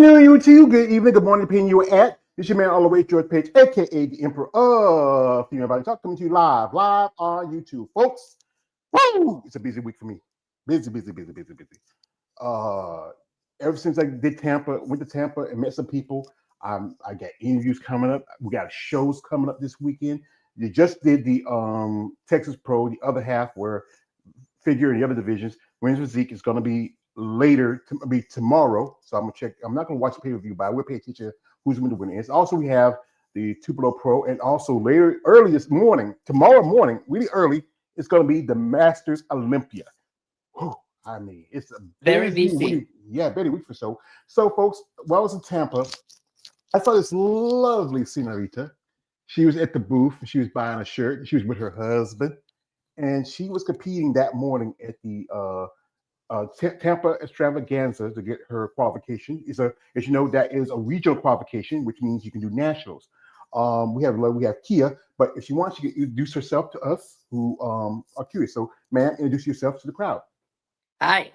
afternoon, YouTube. Good evening, good morning, depending you at. This your man all the way George Page, aka the Emperor of Female Body Talk, coming to you live on YouTube, folks. Woo! It's a busy week for me. Busy. Uh, Ever since I did Tampa, went to Tampa and met some people. I got interviews coming up. We got shows coming up this weekend. You just did the Texas Pro, the other half where figure in the other divisions. Women's physique is going to be later, to be tomorrow. So I'm gonna check. I'm not gonna watch the pay per view, but I will pay attention to who's going to win. And also we have the Tupelo Pro, and also later, early this morning, tomorrow morning, really early, it's going to be the Masters Olympia. Whew, I mean, it's a Very busy busy. week. Yeah, busy week for so. So, folks, while I was in Tampa, I saw this lovely senorita. She was at the booth. She was buying a shirt. She was with her husband, and she was competing that morning at the Tampa Extravaganza to get her qualification. Is a, as you know, that is a regional qualification, which means you can do nationals. We have Kia, but if she wants, she can introduce herself to us who are curious. So, ma'am, introduce yourself to the crowd. Hi.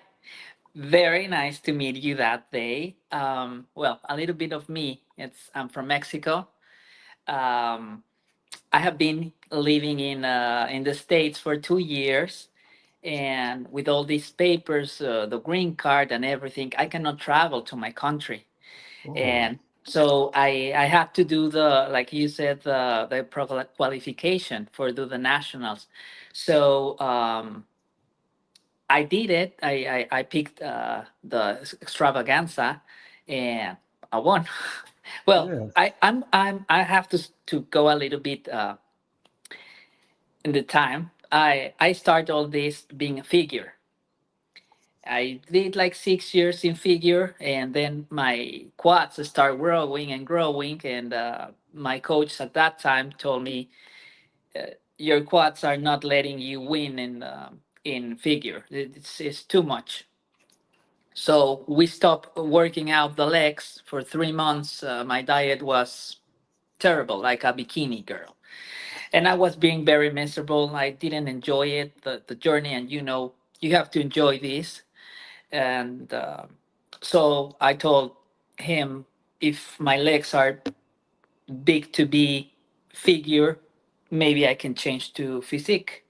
Very nice to meet you that day. Well, a little bit of me. I'm from Mexico. Um, I have been living in the States for 2 years, and with all these papers, the green card and everything, I cannot travel to my country, Oh, and so I had to do the, like you said, the qualification for do the nationals. So I did it. I picked the extravaganza, and I won. Well, yes. I have to go a little bit in the time. I started all this being a figure. I did like 6 years in figure, and then my quads start growing and growing. And my coach at that time told me, "Your quads are not letting you win in figure. It's too much." So we stopped working out the legs for 3 months. My diet was terrible, like a bikini girl. And I was being very miserable. I didn't enjoy it, the journey. And you have to enjoy this. And so I told him, if my legs are big to be figure, maybe I can change to physique.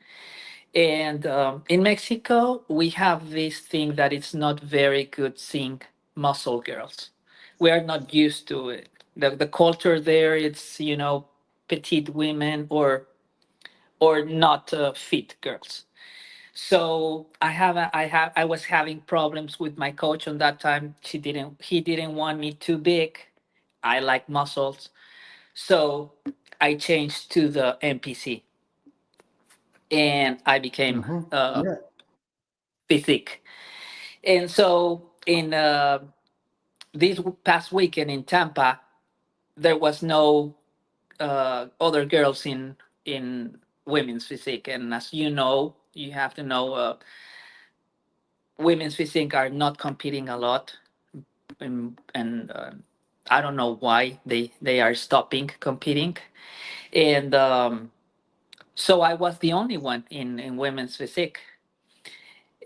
And in Mexico, we have this thing that it's not very good seeing muscle girls. We are not used to it. The culture there, it's petite women or not fit girls. So I was having problems with my coach on that time. He didn't want me too big. I like muscles, so I changed to the NPC and I became Mm-hmm. Yeah. physique. And so in this past weekend in Tampa, there was no other girls in women's physique. And as you know, you have to know, women's physique are not competing a lot, and I don't know why they are stopping competing. And so I was the only one in women's physique,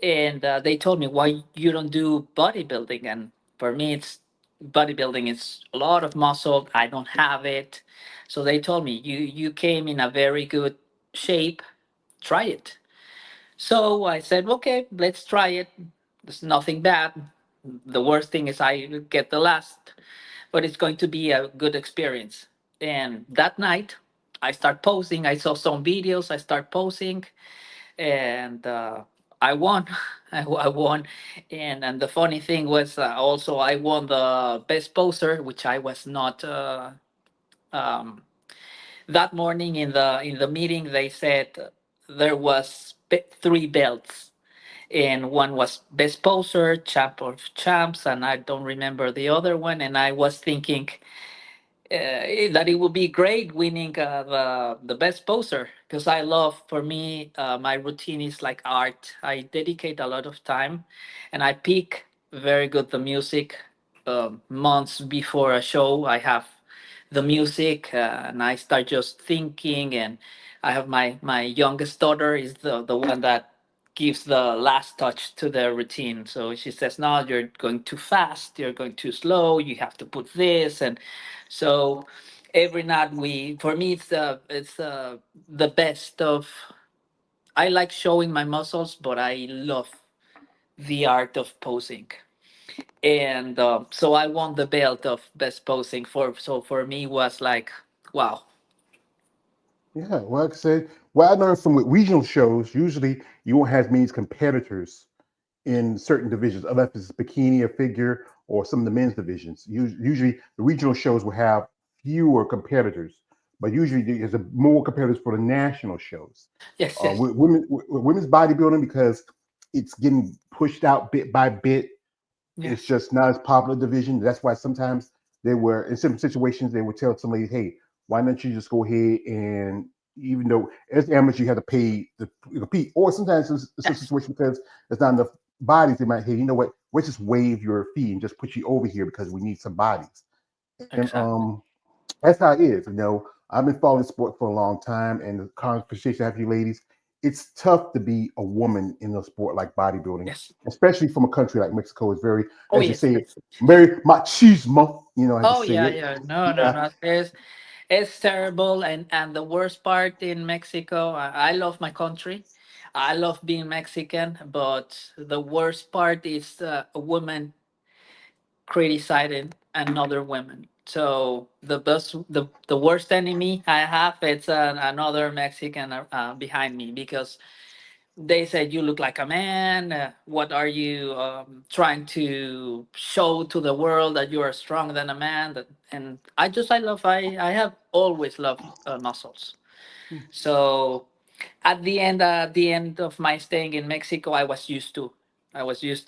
and they told me, why you don't do bodybuilding? And for me, it's bodybuilding is a lot of muscle. I don't have it. So they told me, you came in a very good shape, try it. So I said, okay, let's try it. There's nothing bad. The worst thing is I get the last, but it's going to be a good experience. And that night I start posing. I saw some videos, I start posing, and I won. I won, and the funny thing was, also I won the best poser, which I was not. Um, that morning in the meeting, they said there was three belts, and one was best poser, champ of champs, and I don't remember the other one. And I was thinking, that it would be great winning the best poser, because I love, for me, my routine is like art. I dedicate a lot of time, and I pick very good the music months before a show. I have the music, and I start just thinking. And I have my youngest daughter is the one that gives the last touch to the routine. So she says, "No, you're going too fast. You're going too slow. You have to put this." And so every night for me, the best of. I like showing my muscles, but I love the art of posing. And so I won the belt of best posing for. So for me was like, wow. Yeah, well, like I said, what I learned from with regional shows, usually you won't have many competitors in certain divisions, unless it's bikini or figure or some of the men's divisions. Usually, the regional shows will have fewer competitors, but usually there's more competitors for the national shows. Yes, yes, With women's bodybuilding, because it's getting pushed out bit by bit, it's yes, just not as popular division. That's why sometimes they were in some situations they would tell somebody, "Hey, why don't you just go ahead and even though as amateur you have to pay to compete," or sometimes it's a yes, situation because there's not enough bodies. They might, "Hey, you know what? Let's just waive your fee and just put you over here because we need some bodies." And exactly. that's how it is. I've been following sport for a long time, and the conversation I have with you ladies, it's tough to be a woman in a sport like bodybuilding, Yes. especially from a country like Mexico. It's very, Oh, as you yes, say, yes. very machismo. I have to Oh, say yeah, it. yeah. No, no, Yeah, no. It's terrible. And the worst part in Mexico, I love my country. I love being Mexican, but the worst part is a woman criticizing another woman. So the worst enemy I have it's another Mexican behind me because they said you look like a man. What are you trying to show to the world that you are stronger than a man? And I have always loved muscles. So at the end of my staying in Mexico, I was used to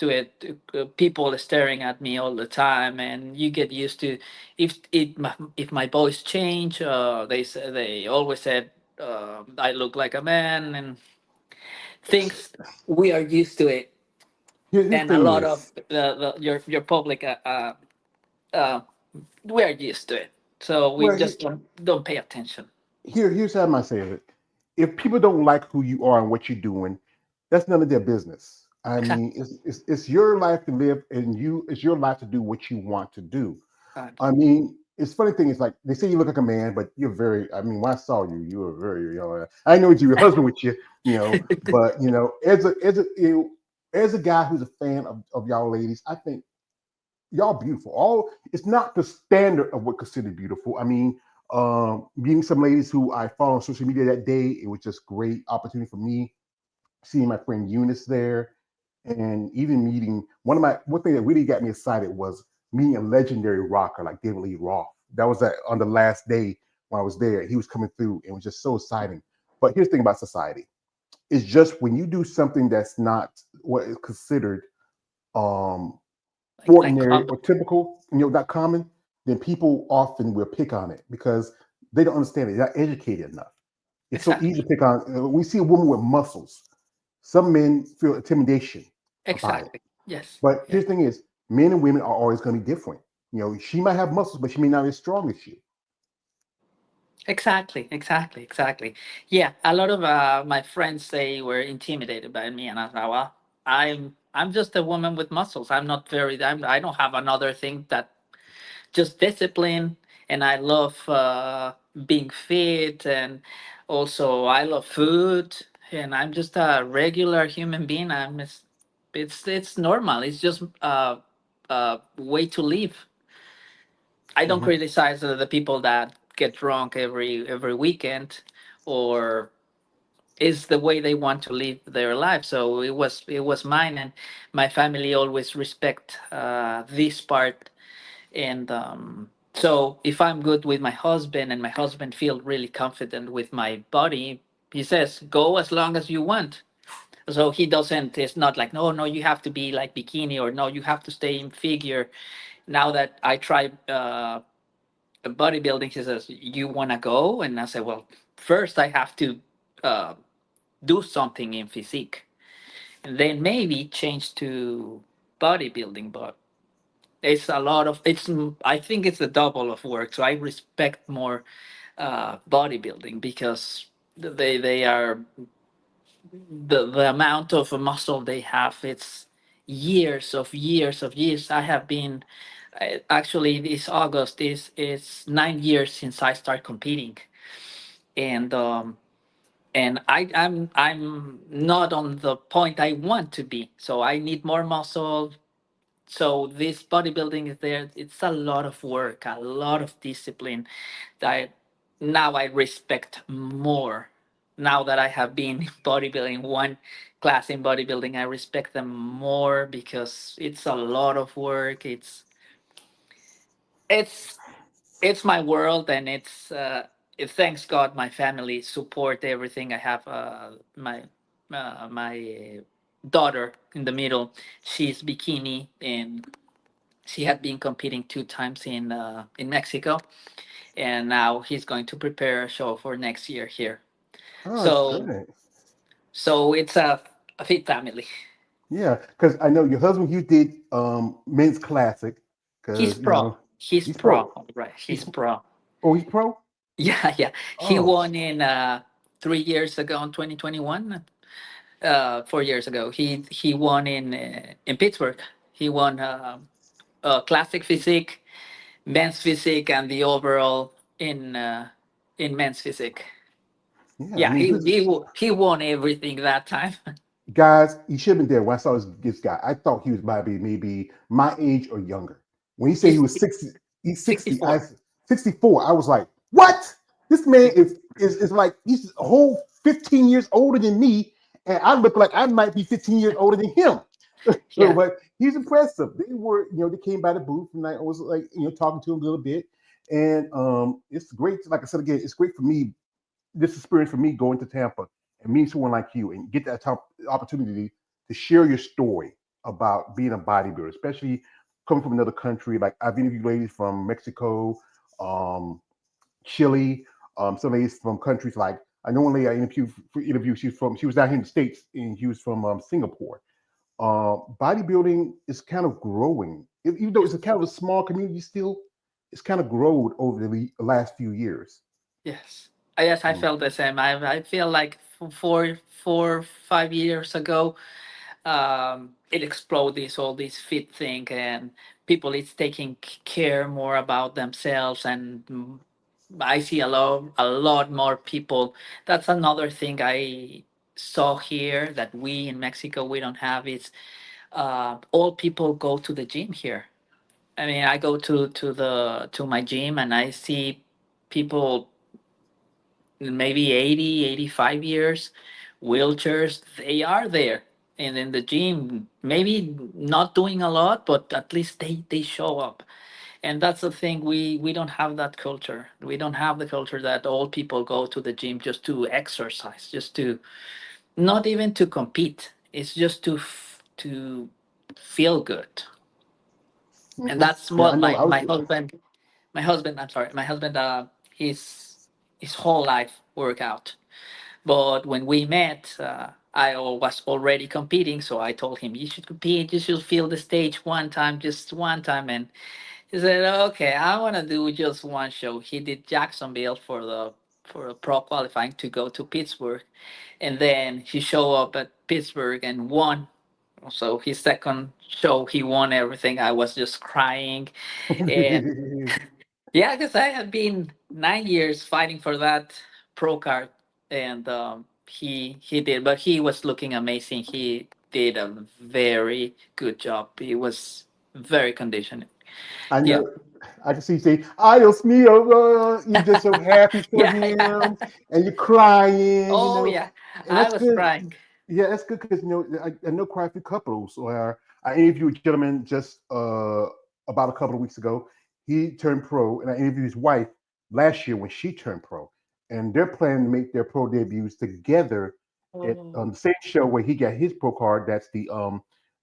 it. People staring at me all the time, and you get used to. If my voice change, they always said I look like a man, and things we are used to it. here's the And a thing lot of is, your public, uh, we are used to it, so we well, just don't pay attention. here's how I might say it. If people don't like who you are and what you're doing, that's none of their business. I Exactly. mean, it's your life to live, and it's your life to do what you want to do. I mean, it's funny thing is like they say you look like a man, but you're very. I mean, when I saw you, you were very. I know your husband with you, but as a guy who's a fan of y'all ladies, I think y'all beautiful. All it's not the standard of what considered beautiful. I mean, meeting some ladies who I follow on social media that day, it was just great opportunity for me. Seeing my friend Eunice there, and even meeting one thing that really got me excited was meeting a legendary rocker like David Lee Roth. That was on the last day when I was there. He was coming through, and it was just so exciting. But here's the thing about society: it's just when you do something that's not what is considered um, like ordinary common. or typical, not common, then people often will pick on it because they don't understand it. They're not educated enough. It's so easy Exactly. to pick on. We see a woman with muscles. Some men feel intimidation about it. Exactly. Yes. But Yes. here's the thing is, men and women are always going to be different. She might have muscles, but she may not be as strong as you. Exactly. Exactly. Exactly. Yeah. A lot of my friends they were intimidated by me, and I thought, well, I'm just a woman with muscles. I don't have another thing that just discipline, and I love being fit, and also I love food, and I'm just a regular human being. It's normal. It's just way to live. I don't Mhm. criticize the people that get drunk every weekend, or is the way they want to live their life. So it was mine, and my family always respect this part. And so if I'm good with my husband and my husband feel really confident with my body, he says go as long as you want. So he doesn't, it's not like, no, no, you have to be like bikini, or no, you have to stay in figure. Now that I try bodybuilding, he says, you want to go? And I say, well, first I have to uh, do something in physique, and then maybe change to bodybuilding. But it's a lot of, I think it's a double of work. So I respect more bodybuilding because they are the amount of muscle they have. It's years of years. I have been actually this August is 9 years since I started competing, and I'm not on the point I want to be. So I need more muscle. So this bodybuilding is there. It's a lot of work, a lot of discipline that now I respect more. Now that I have been in bodybuilding, one class in bodybuilding, I respect them more because it's a lot of work. It's it's my world, and thanks God my family support everything. I have my daughter in the middle. She's bikini, and she had been competing 2 times in Mexico, and now he's going to prepare a show for next year here. Oh, that's So good. so it's a fit family. Yeah, because I know your husband, you did men's classic, He's because pro. He's he's pro. pro. Right. He's He's pro. he's pro. Yeah, yeah. He Oh, won in 3 years ago in 2021. 4 years ago, he won in Pittsburgh. He won classic physique, men's physique, and the overall in men's physique. yeah. I Yeah, mean, he won everything that time. guys, he should have been there when I saw this guy. I thought he was maybe my age or younger. When he said he He's was 60, he's 60. 64. 64. I was like, what? This man is like he's a whole 15 years older than me, and I look like I might be 15 years older than him. Yeah, But he's impressive. They were, they came by the booth, and I was like, talking to him a little bit, and it's great. Like I said again, it's great for me, this experience for me going to Tampa and meeting someone like you and get that opportunity to share your story about being a bodybuilder, especially coming from another country. Like I've interviewed ladies from Mexico, um, Chile, some ladies from countries like I know one lady I interviewed. She was down here in the States and she was from Singapore. Bodybuilding is kind of growing, even though it's a kind of a small community. Still, it's kind of grown over the last few years. yes. Yes, I felt the same. I feel like 5 years ago, it exploded this fit thing, and people is taking care more about themselves, and I see a lot more people. That's another thing I saw here that we in Mexico we don't have. Is all people go to the gym here. I mean, I go to my gym, and I see people maybe 80, 85 years, wheelchairs, they are there. And in the gym, maybe not doing a lot, but at least they show up. And that's the thing, we don't have that culture. We don't have the culture that all people go to the gym just to exercise, just to, not even to compete. It's just to feel good. And Mhm. that's Yeah, I what know. my husband, I'm sorry, my husband, his whole life work out. But when we met, was already competing, so I told him, "You should compete. You should feel the stage one time, just one time." And he said, "Okay, I want to do just one show." He did Jacksonville for a pro qualifying to go to Pittsburgh, and then he showed up at Pittsburgh and won. So his second show, he won everything. I was just crying, and yeah, because I had been 9 years fighting for that pro card, and he did, but he was looking amazing. He did a very good job. He was very conditioned. I Yeah, know. I can see you say, "Adios mio." You're just so happy for yeah, yeah. him, and you're crying. Oh yeah, And I that's was good. crying. Yeah, that's good because I know quite a few couples where I interviewed a gentleman just about a couple of weeks ago. He turned pro, and I interviewed his wife last year when she turned pro, and they're planning to make their pro debuts together at Oh, the same show where he got his pro card. That's the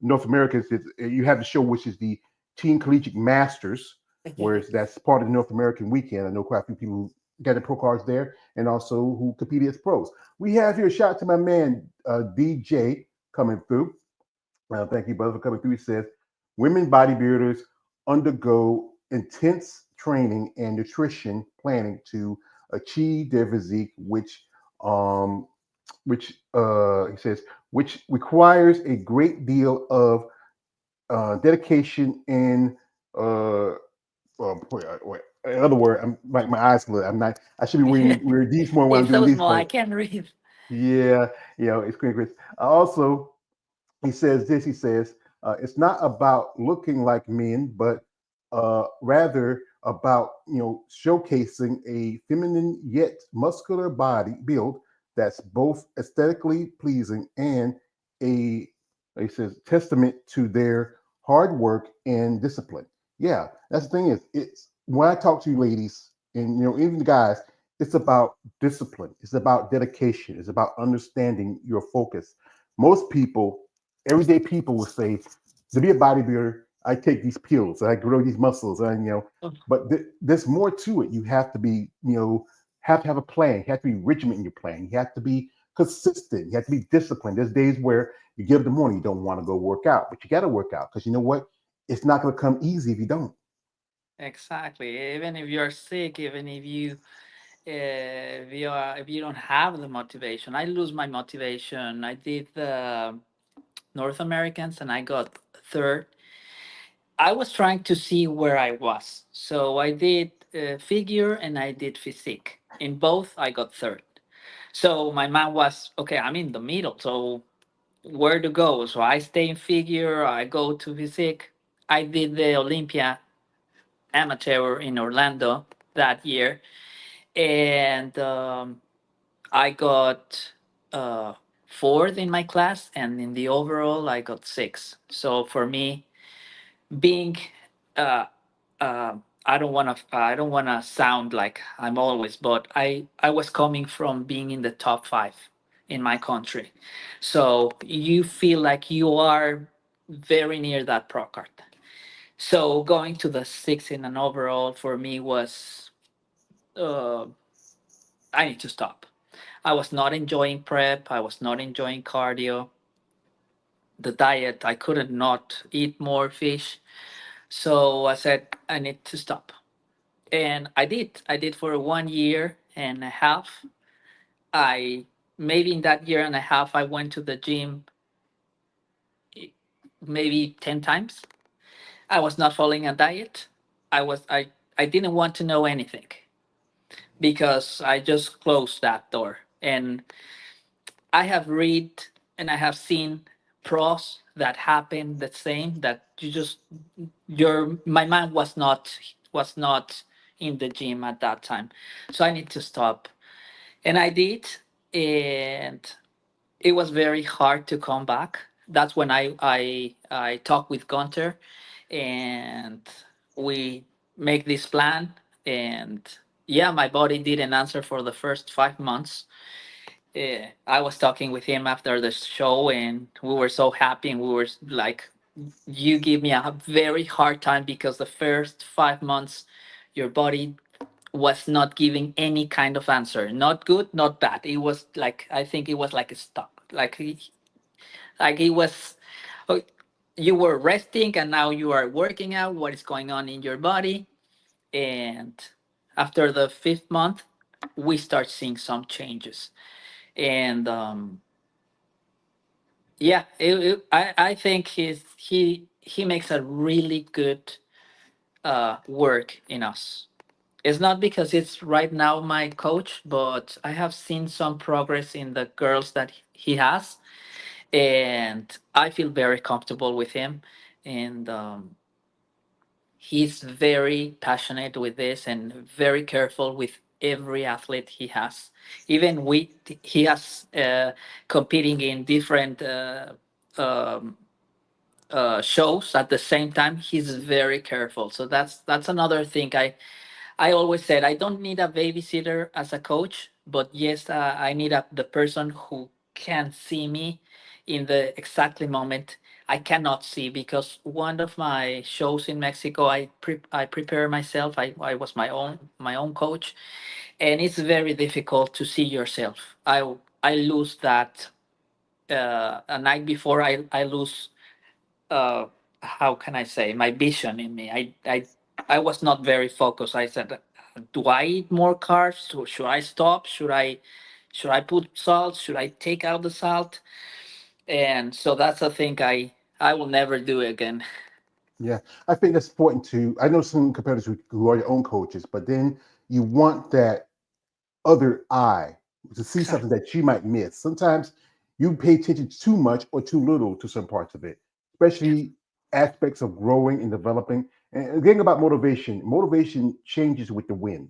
North Americans. You have the show which is the Team Collegiate Masters, whereas that's part of the North American weekend. I know quite a few people who got the pro cards there, and also who competed as pros. We have here a shout out to my man DJ coming through. Thank you, brother, for coming through. He says women bodybuilders undergo intense training and nutrition planning to achieve their physique, which um, which he says, which requires a great deal of dedication and wait, in other words, I'm like my eyes look. I'm not. I should be reading these more when I'm It's doing so these small, I points. can't read. Yeah, it's great, Chris. Also, he says this. He says it's not about looking like men, but rather about showcasing a feminine yet muscular body build that's both aesthetically pleasing and a he says testament to their hard work and discipline. Yeah, that's the thing is it's when I talk to you ladies and even the guys, it's about discipline. It's about dedication. It's about understanding your focus. Most people, everyday people will say, to be a bodybuilder, I take these pills, I grow these muscles, and but there's more to it. You have to be, have to have a plan. You have to be regimented in your plan. You have to be consistent. You have to be disciplined. There's days where you give the morning, you don't want to go work out, but you got to work out because you know what? It's not going to come easy if you don't. Exactly. Even if you're sick, even if you don't have the motivation, I lose my motivation. I did the North Americans and I got third. I was trying to see where I was, so I did figure and I did physique. In both, I got third. So my mind was okay. I'm in the middle, so where to go? So I stay in figure. I go to physique. I did the Olympia amateur in Orlando that year, and I got fourth in my class, and in the overall, I got six. So for me, being uh, uh, I don't wanna sound like I'm always, but I was coming from being in the top five in my country, so you feel like you are very near that pro card. So going to the six in an overall for me was uh, I need to stop. I was not enjoying prep. I was not enjoying cardio. The diet, I couldn't not eat more fish. So I said, I need to stop. And I did. I did for 1 year and a half. I maybe in that year and a half, I went to the gym maybe 10 times. I was not following a diet. I didn't want to know anything because I just closed that door. And I have read and I have seen pros that happen the same that you just your my mind was not in the gym at that time. So I need to stop. And I did, and it was very hard to come back. That's when I talked with Gunter and we make this plan, and yeah, my body didn't answer for the first 5 months. I was talking with him after the show, and we were so happy, and we were like, "You give me a very hard time because the first 5 months, your body was not giving any kind of answer. Not good, not bad. It was like I think it was like a stop. Like it was, oh, you were resting, and now you are working out. What is going on in your body? And after the fifth month, we start seeing some changes, and yeah, I think he makes a really good work in us. It's not because it's right now my coach, but I have seen some progress in the girls that he has, and I feel very comfortable with him. And he's very passionate with this and very careful with every athlete he has. Even he has competing in different um, shows at the same time. He's very careful. So that's another thing. I always said I don't need a babysitter as a coach, but yes, I need the person who can see me in the exactly moment I cannot see, because one of my shows in Mexico, I prepare myself. I was my own coach, and it's very difficult to see yourself. I lose that a night before. I lose uh, how can I say, my vision in me. I was not very focused. I said, do I eat more carbs? Should I stop? Should I put salt? Should I take out the salt? And so that's a thing I will never do again. Yeah, I think that's important too. I know some competitors who are your own coaches, but then you want that other eye to see something Exactly. that you might miss. Sometimes you pay attention too much or too little to some parts of it, especially aspects of growing and developing. And again, about motivation, motivation changes with the wind.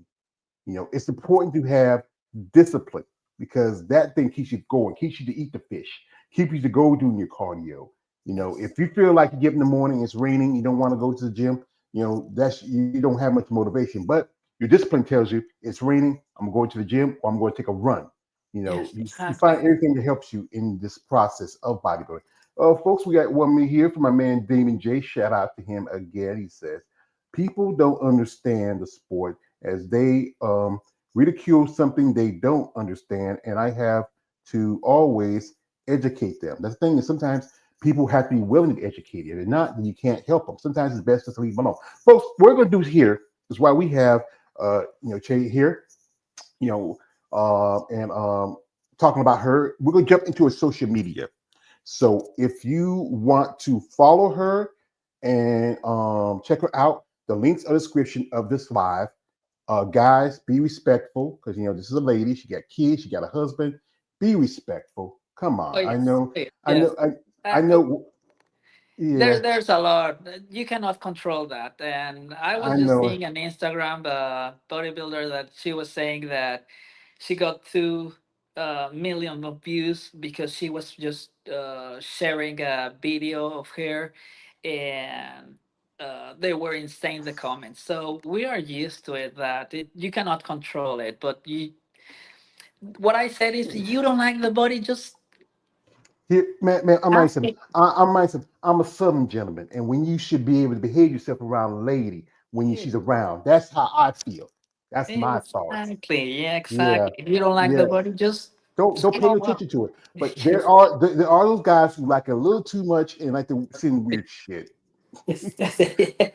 It's important to have discipline because that thing keeps you going, keeps you to eat the fish, keeps you to go doing your cardio. If you feel like you get in the morning, it's raining, you don't want to go to the gym, that's you don't have much motivation. But your discipline tells you it's raining, I'm going to the gym or I'm going to take a run. Yes, You find exactly. everything that helps you in this process of bodybuilding. Folks, we got one minute here from my man Damon J. Shout out to him again. He says, people don't understand the sport as they ridicule something they don't understand, and I have to always educate them. The thing is, sometimes people have to be willing to educate you. If not, then you can't help them. Sometimes it's best just to leave them alone. Folks, what we're going to do here is why we have, Che here, you know, and talking about her. We're going to jump into her social media. So if you want to follow her and check her out, the links are in the description of this live. Guys, be respectful because this is a lady. She got kids. She got a husband. Be respectful. Come Oh on. I yes, know. oh, yes, I know. yes. I know. Yeah. There's a lot. You cannot control that. And I I was just know. seeing on Instagram bodybuilder that she was saying that she got 2 million of views because she was just sharing a video of her, and they were insane the comments. So we are used to it that you cannot control it. But what I said is, you don't like the body, just Here, man, I'm ask nice. it. I'm nice. I'm a Southern gentleman, and when you should be able to behave yourself around a lady when she's around, that's how I feel. That's my thoughts. Exactly. Yeah, Yeah, exactly. If you don't like the yeah. body, Don't pay no oh well. attention to it. But there are those guys who like a little too much and like to send weird shit. Yes,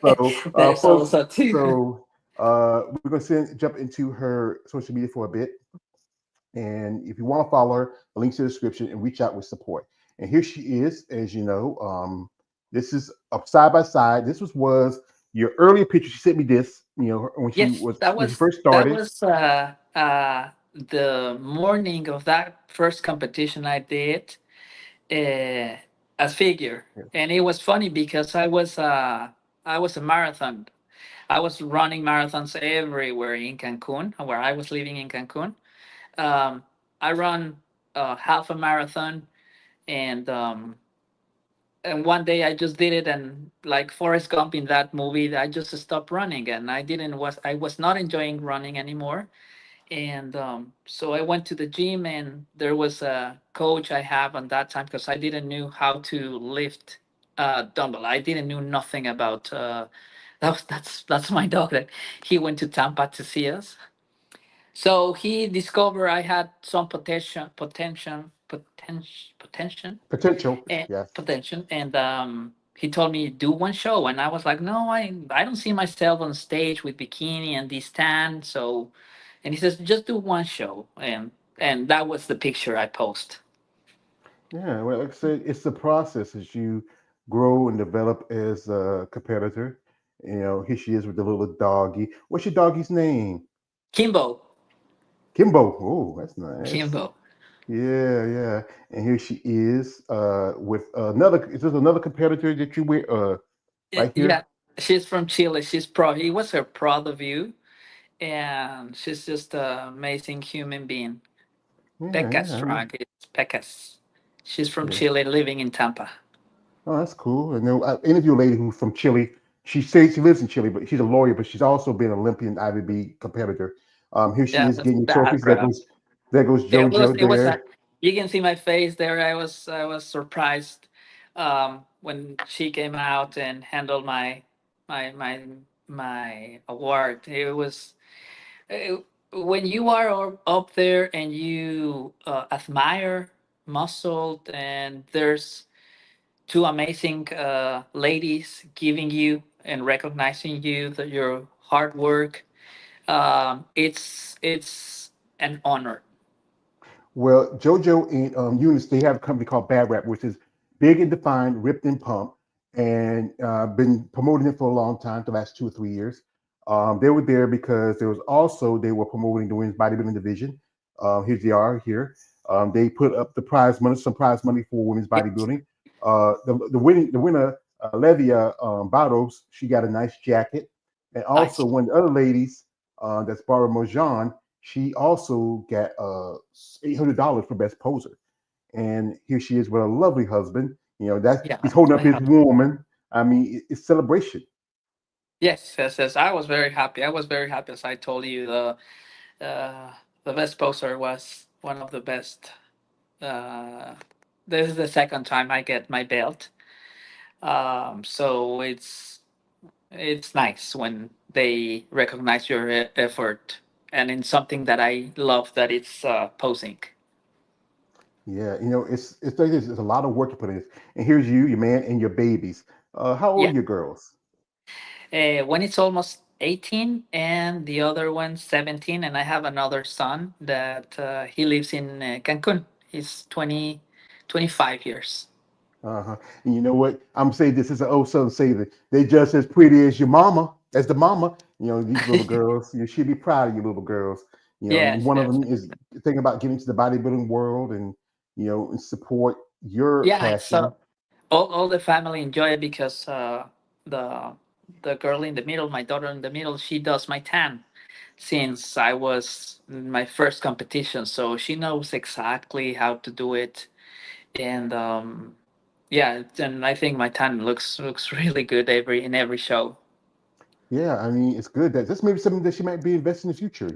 So, there's folks, also two. so we're gonna jump into her social media for a bit. And if you want to follow her, the link's in the description and reach out with support. And here she is, as you know. This is up side by side. This was your earlier picture. She sent me this, Yes, when she first started. the morning of that first competition I did uh, as figure, and it was funny because I was a marathon. I was running marathons everywhere in Cancun, where I was living in Cancun. Um, I run half a marathon, and one day I just did it, and like Forrest Gump in that movie, I just stopped running, and I was not enjoying running anymore. And so I went to the gym, and there was a coach I have on that time because I didn't knew how to lift dumbbell. I didn't know nothing about. That's my dog. That he went to Tampa to see us, so he discovered I had some Potential, and yes. potential, and he told me do one show, and I was like, no, I don't see myself on stage with bikini and this tan. So, and he says, just do one show, and that was the picture I post. Yeah, well, like I said, it's the process as you grow and develop as a competitor. Here she is with the little doggy. What's your doggy's name? Kimbo. Kimbo. Oh, that's nice. Kimbo. Yeah, yeah. And here she is with another. Is this another competitor that you with right Yeah, here? she's from Chile. She's pro. He was her proud of you, and she's just an amazing human being. Yeah, Becca yeah, I know. Strong. It's Becca's. She's from Yeah. Chile, living in Tampa. Oh, that's cool. I know. I interviewed a lady who's from Chile. She says she lives in Chile, but she's a lawyer. But she's also been an Olympian IBB competitor. Here she Yeah, is that's getting your trophies. background. There goes JoJo It was there. you can see my face there. I was surprised when she came out and handled my my my award. It was uh, when you are up there and you admire muscle, and there's two amazing ladies giving you and recognizing you that your hard work. It's an honor. Well, JoJo and Eunice, they have a company called Bad Rap, which is big and defined, ripped and pumped, and been promoting it for a long time, the last 2 or 3 years. They were there because there was also they were promoting the women's bodybuilding division. Here they are here. They put up the prize money, some prize money for women's Yes. bodybuilding. The winner, Levia Barros, she got a nice jacket, and also Nice. one of the other ladies, that's Barbara Mojan, she also got $800 for best poser. And here she is with a lovely husband. You know, that Yeah. he's holding up I his have. woman. I mean, it's celebration. Yes, yes, yes. I was very happy. I was very happy, as I told you. Uh, the best poster was one of the best. Uh, this is the second time I get my belt. So it's nice when they recognize your effort, and in something that I love, that it's posing. Yeah, you know, it's like this. It's a lot of work to put in this. And here's you, your man, and your babies. How old Yeah. are your girls? When it's almost 18 and the other one 17, and I have another son that he lives in Cancun. He's 25 years. Uh-huh. And you know what? I'm saying this is an old son say that they just as pretty as your mama, as the mama. You know, these little girls, you should be proud of you little girls. You know, Yes, one of yes. them is thinking about getting to the bodybuilding world and and support your Yeah, it's passion. all the family enjoy it because the the girl in the middle, my daughter in the middle, she does my tan since I was in my first competition, so she knows exactly how to do it. And yeah, and I think my tan looks really good in every show. Yeah, I mean, it's good that this may be something that she might be investing in the future,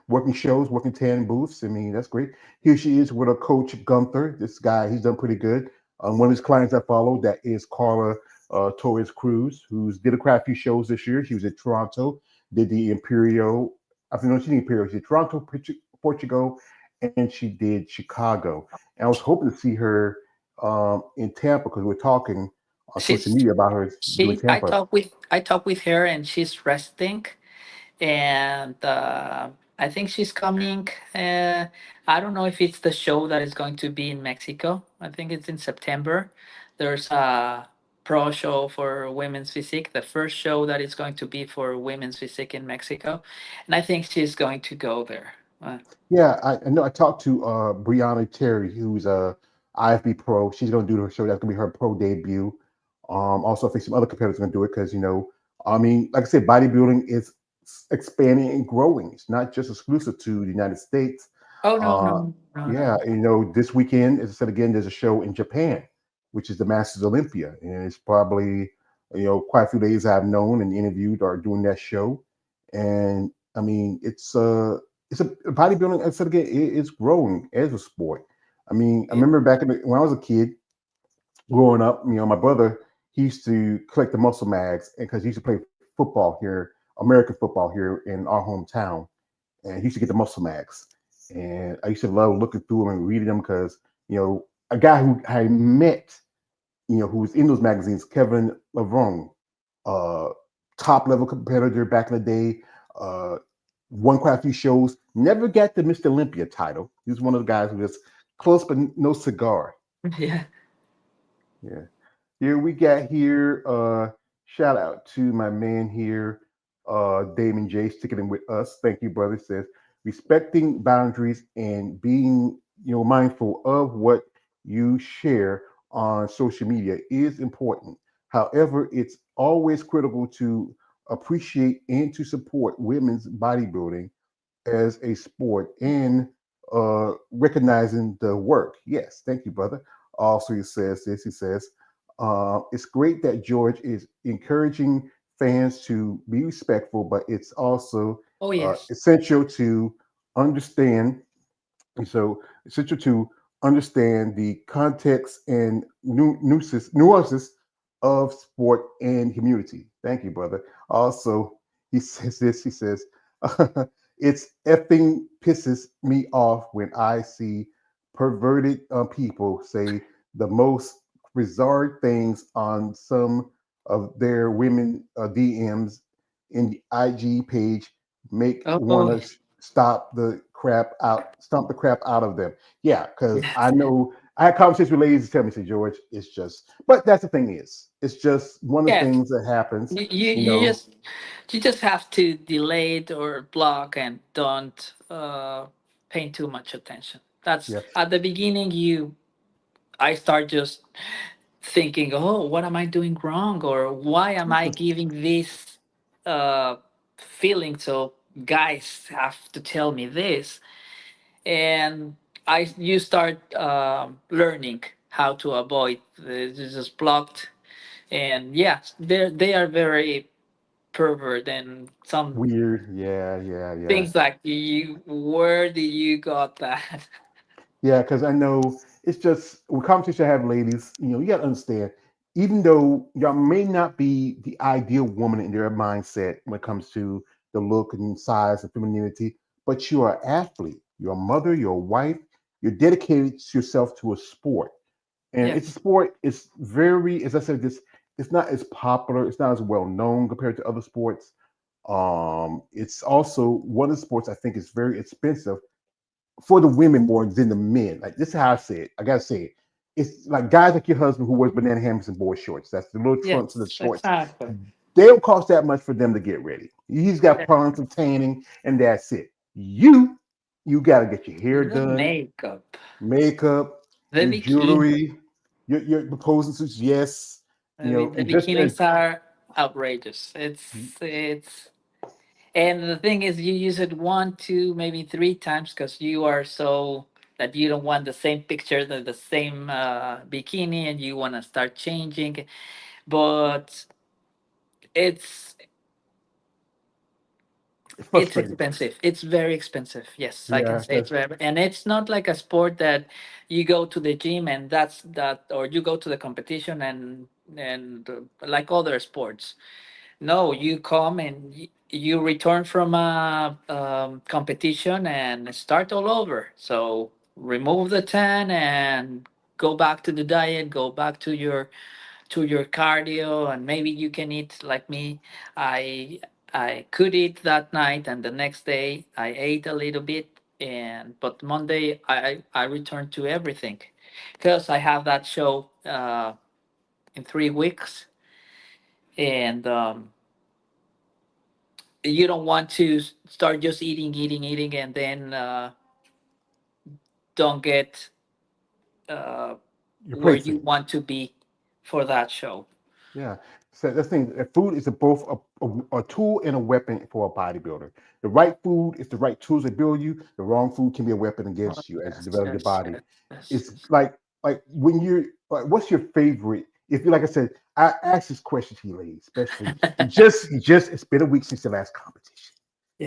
working shows, working tan booths. I mean, that's great. Here she is with her coach, Gunther. This guy, he's done pretty good. One of his clients I follow, that is Carla Torres Cruz, who's did quite a few shows this year. She was at Toronto, did the Imperial, I think, no, she did Imperial. She did Toronto, Portugal, and she did Chicago. And I was hoping to see her in Tampa because we're talking on social She's media about her doing she Tampa. I talk with her, and she's resting, and I think she's coming. I don't know if it's the show that is going to be in Mexico. I think it's in September. There's a pro show for women's physique, the first show that is going to be for women's physique in Mexico, and I think she's going to go there. Yeah, I know. I talked to Brianna Terry, who's a IFB pro. She's going to do her show. That's going to be her pro debut. Also, I think some other competitors are going to do it because I mean, like I said, bodybuilding is expanding and growing. It's not just exclusive to the United States. Oh no, Uh, no, no, yeah, no. this weekend, as I said again, there's a show in Japan, which is the Masters Olympia, and it's probably quite a few days I've known and interviewed are doing that show, and I mean, it's a bodybuilding. I said again, it's growing as a sport. I mean, I It, remember when I was a kid growing up. My brother, he used to collect the muscle mags, and because he used to play football here, American football here in our hometown, and he used to get the muscle mags, and I used to love looking through them and reading them because a guy who I met, who was in those magazines, Kevin Lavone, uh, top level competitor back in the day. Uh, won quite a few shows. Never got the Mr. Olympia title. He was one of the guys who was close but no cigar. yeah. Yeah. Here we got here. Shout out to my man here, Damon J, sticking in with us. Thank you, brother. Says respecting boundaries and being mindful of what you share on social media is important. However, it's always critical to appreciate and to support women's bodybuilding as a sport and recognizing the work. Yes, thank you, brother. Also, he says this. He says it's great that George is encouraging fans to be respectful, but it's also Oh yes. essential to understand. And so, essential to understand the context and nuances of sport and community. Thank you, brother. Also, he says this. He says, "It's effing pisses me off when I see perverted people say the most bizarre things on some of their women DMs in the IG page. Make Oh want to stop the stomp the crap out of them. Yeah, because I Yes. know I had conversations with ladies who tell me, say, George, it's just, but that's the thing is, it's just one of the Yes. things that happens, You you know. you just have to delay it or block and don't pay too much attention. That's Yeah, at the beginning. I start just thinking, oh, what am I doing wrong, or why am I giving this feeling? So guys have to tell me this, and you start learning how to avoid just blocked. And yeah, they are very pervert and some weird. Yeah, yeah, yeah. things like you. Where did you got that? Yeah, because I know it's just with conversation I have, ladies. You got to understand, even though y'all may not be the ideal woman in their mindset when it comes to the look and size and femininity, but you are an athlete. You're a mother. You're a wife. You're dedicated yourself to a sport, and it's a Yes, sport. It's very, as I said, this. It's not as popular. It's not as well known compared to other sports. It's also one of the sports I think is very expensive for the women more than the men. Like this is how I say it. I gotta say it. It's like guys like your husband who wears banana hammocks and boy shorts. That's the little trunks and the yes, shorts. exactly. They don't cost that much for them to get ready. He's got Yeah. pons and tanning, and that's it. You gotta get your hair The done, makeup, makeup, the your bikini. jewelry, your posing suits. Yes, The just as bikinis are outrageous. It's and the thing is, you use it one, two, maybe three times because you are so that you don't want the same picture, the same bikini, and you want to start changing. But it's it's it's frustrating. expensive. It's very expensive. Yes, I can Yeah, say it's very, and it's not like a sport that you go to the gym and that's that, or you go to the competition and like other sports. No, you come and you return from a competition and start all over. So remove the tan and go back to the diet. Go back to your cardio, and maybe you can eat like me. I could eat that night, and the next day I ate a little bit. And but Monday I returned to everything because I have that show in 3 weeks, and you don't want to start just eating, and then don't get uh, your where plate's you in. want to be for that show. Yeah. So the thing, food is both a tool and a weapon for a bodybuilder. The right food is the right tools that build you. The wrong food can be a weapon Oh, against you as you yes, develop your yes, body. yes, yes, It's yes. like when you're like, what's your favorite? If you like I said, I asked this question to you, ladies, especially you just it's been a week since the last competition.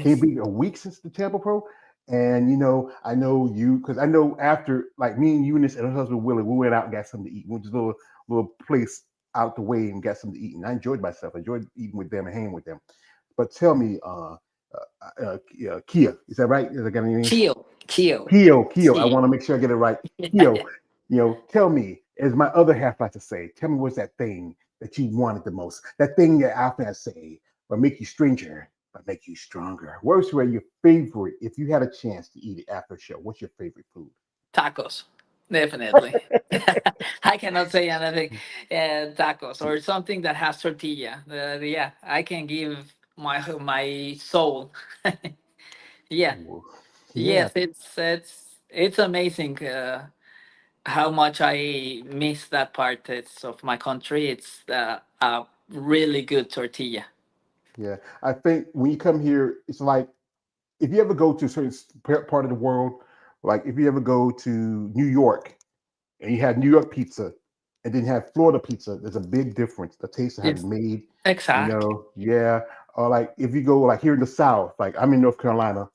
Can it Yes. be a week since the Tampa Pro? And I know you because I know after like me and Eunice and her husband Willie, we went out and got something to eat. We went to this little place out the way and got something to eat. And I enjoyed myself. I enjoyed eating with them and hanging with them. But tell me, Kia, is that right? Is I got any name? Keo, Keo, Keo. I see. want to make sure I get it right. Keo, tell me, as my other half like to say, tell me what's that thing that you wanted the most? That thing that I often say will make you stranger, but make you stronger. What's your favorite, if you had a chance to eat it after a show, what's your favorite food? Tacos, definitely. I cannot say anything. Tacos or something that has tortilla. Yeah, I can give my soul. Yeah. Ooh, yeah, Yes, it's amazing how much I miss that part. It's of my country. It's a really good tortilla. yeah. I think when you come here, it's like if you ever go to a certain part of the world, like if you ever go to New York and you have New York pizza and then have Florida pizza, there's a big difference. The taste of how it's It's made, exactly. yeah. Or like if you go like here in the South, like I'm in North Carolina,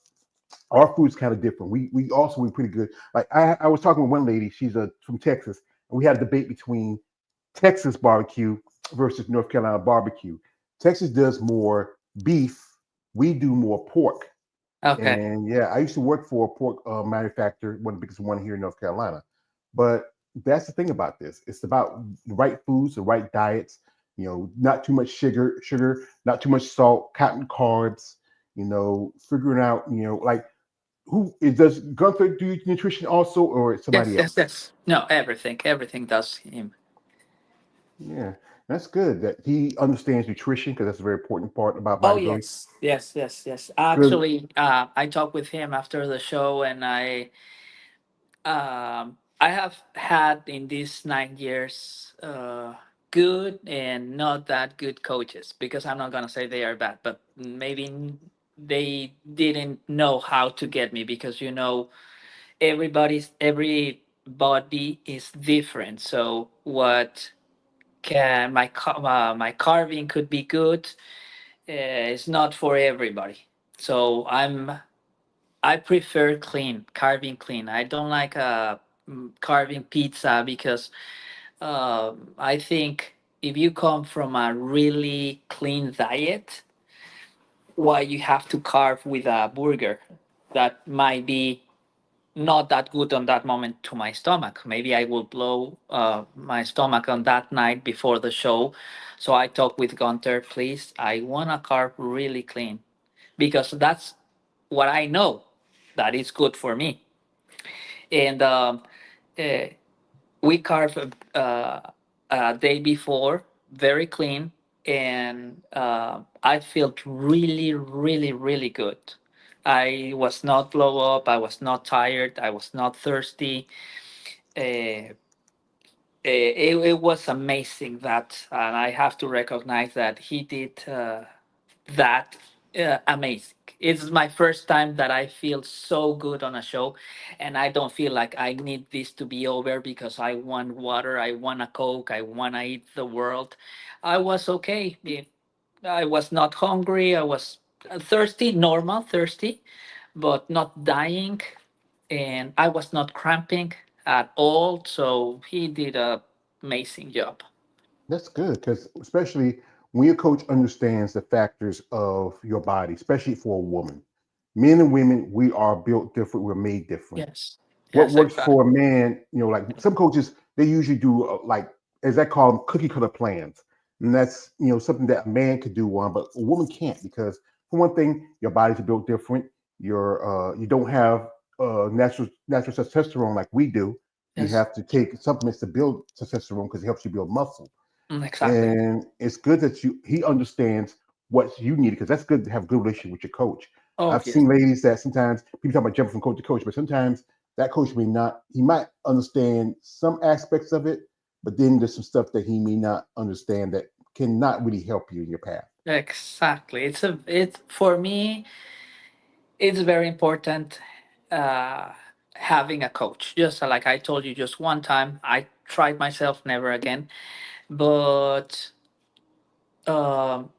our food's kind of different. We also we're pretty good. Like I was talking with one lady, she's from Texas, and we had a debate between Texas barbecue versus North Carolina barbecue. Texas does more beef, we do more pork. Okay. And yeah, I used to work for a pork manufacturer, one of the biggest one here in North Carolina. But that's the thing about this. It's about the right foods, the right diets, not too much sugar, not too much salt, cotton carbs, figuring out, like who is does Gunther do nutrition also, or Yes, somebody yes, else? yes. No, everything does him. Yeah, that's good that he understands nutrition because that's a very important part about Oh bodybuilding. yes, yes, yes, yes. Because Actually, I talked with him after the show, and I have had in these 9 years good and not that good coaches, because I'm not gonna say they are bad, but maybe they didn't know how to get me, because everybody is different. So what can my carving could be good, it's not for everybody. So I prefer clean carving clean. I don't like carving pizza, because I think if you come from a really clean diet, why you have to carve with a burger that might be not that good on that moment to my stomach. Maybe I will blow my stomach on that night before the show. So I talked with Gunter, please, I want to carve really clean, because that's what I know that is good for me. And uh, we carve a day before, very clean, and I felt really, really, really good. I was not blow up. I was not tired. I was not thirsty. Uh, it was amazing that, and I have to recognize that he did that amazing. It's my first time that I feel so good on a show, and I don't feel like I need this to be over because I want water, I want a Coke, I want to eat the world. I was okay. I was not hungry. I was thirsty, normal thirsty, but not dying, and I was not cramping at all. So he did a amazing job. that's good because especially when your coach understands the factors of your body, especially for a woman. Men and women, we are built different. We're made different. Yes, What yes, works exactly. for a man, like some coaches, they usually do like as I call them cookie cutter plans, and that's something that a man could do one, but a woman can't because for one thing, your body's built different. You don't have natural testosterone like we do. You Yes. have to take supplements to build testosterone because it helps you build muscle. Exactly. And it's good that he understands what you need because that's good to have a good relationship with your coach. Oh I've yes. seen ladies that sometimes people talk about jumping from coach to coach, but sometimes that coach may not. He might understand some aspects of it, but then there's some stuff that he may not understand that cannot really help you in your path. Exactly. It's for me. It's very important uh, having a coach. Just like I told you, just one time I tried myself, never again. But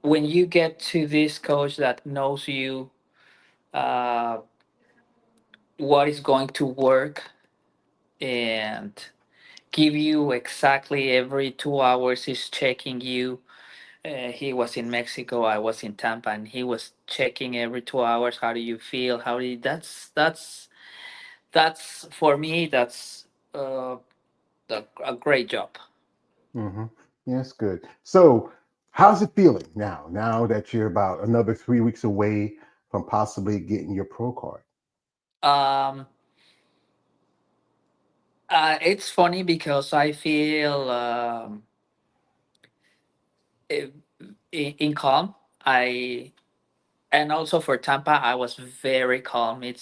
when you get to this coach that knows you, uh, what is going to work, and give you exactly every 2 hours, he's checking you. He was in Mexico, I was in Tampa, and he was checking every 2 hours. How do you feel? How do you, that's for me. That's uh, a great job. Mm-hmm. Yes, good. So, how's it feeling now? Now that you're about another 3 weeks away from possibly getting your pro card. Um, it's funny because I feel i- in calm. I and also for Tampa, I was very calm. It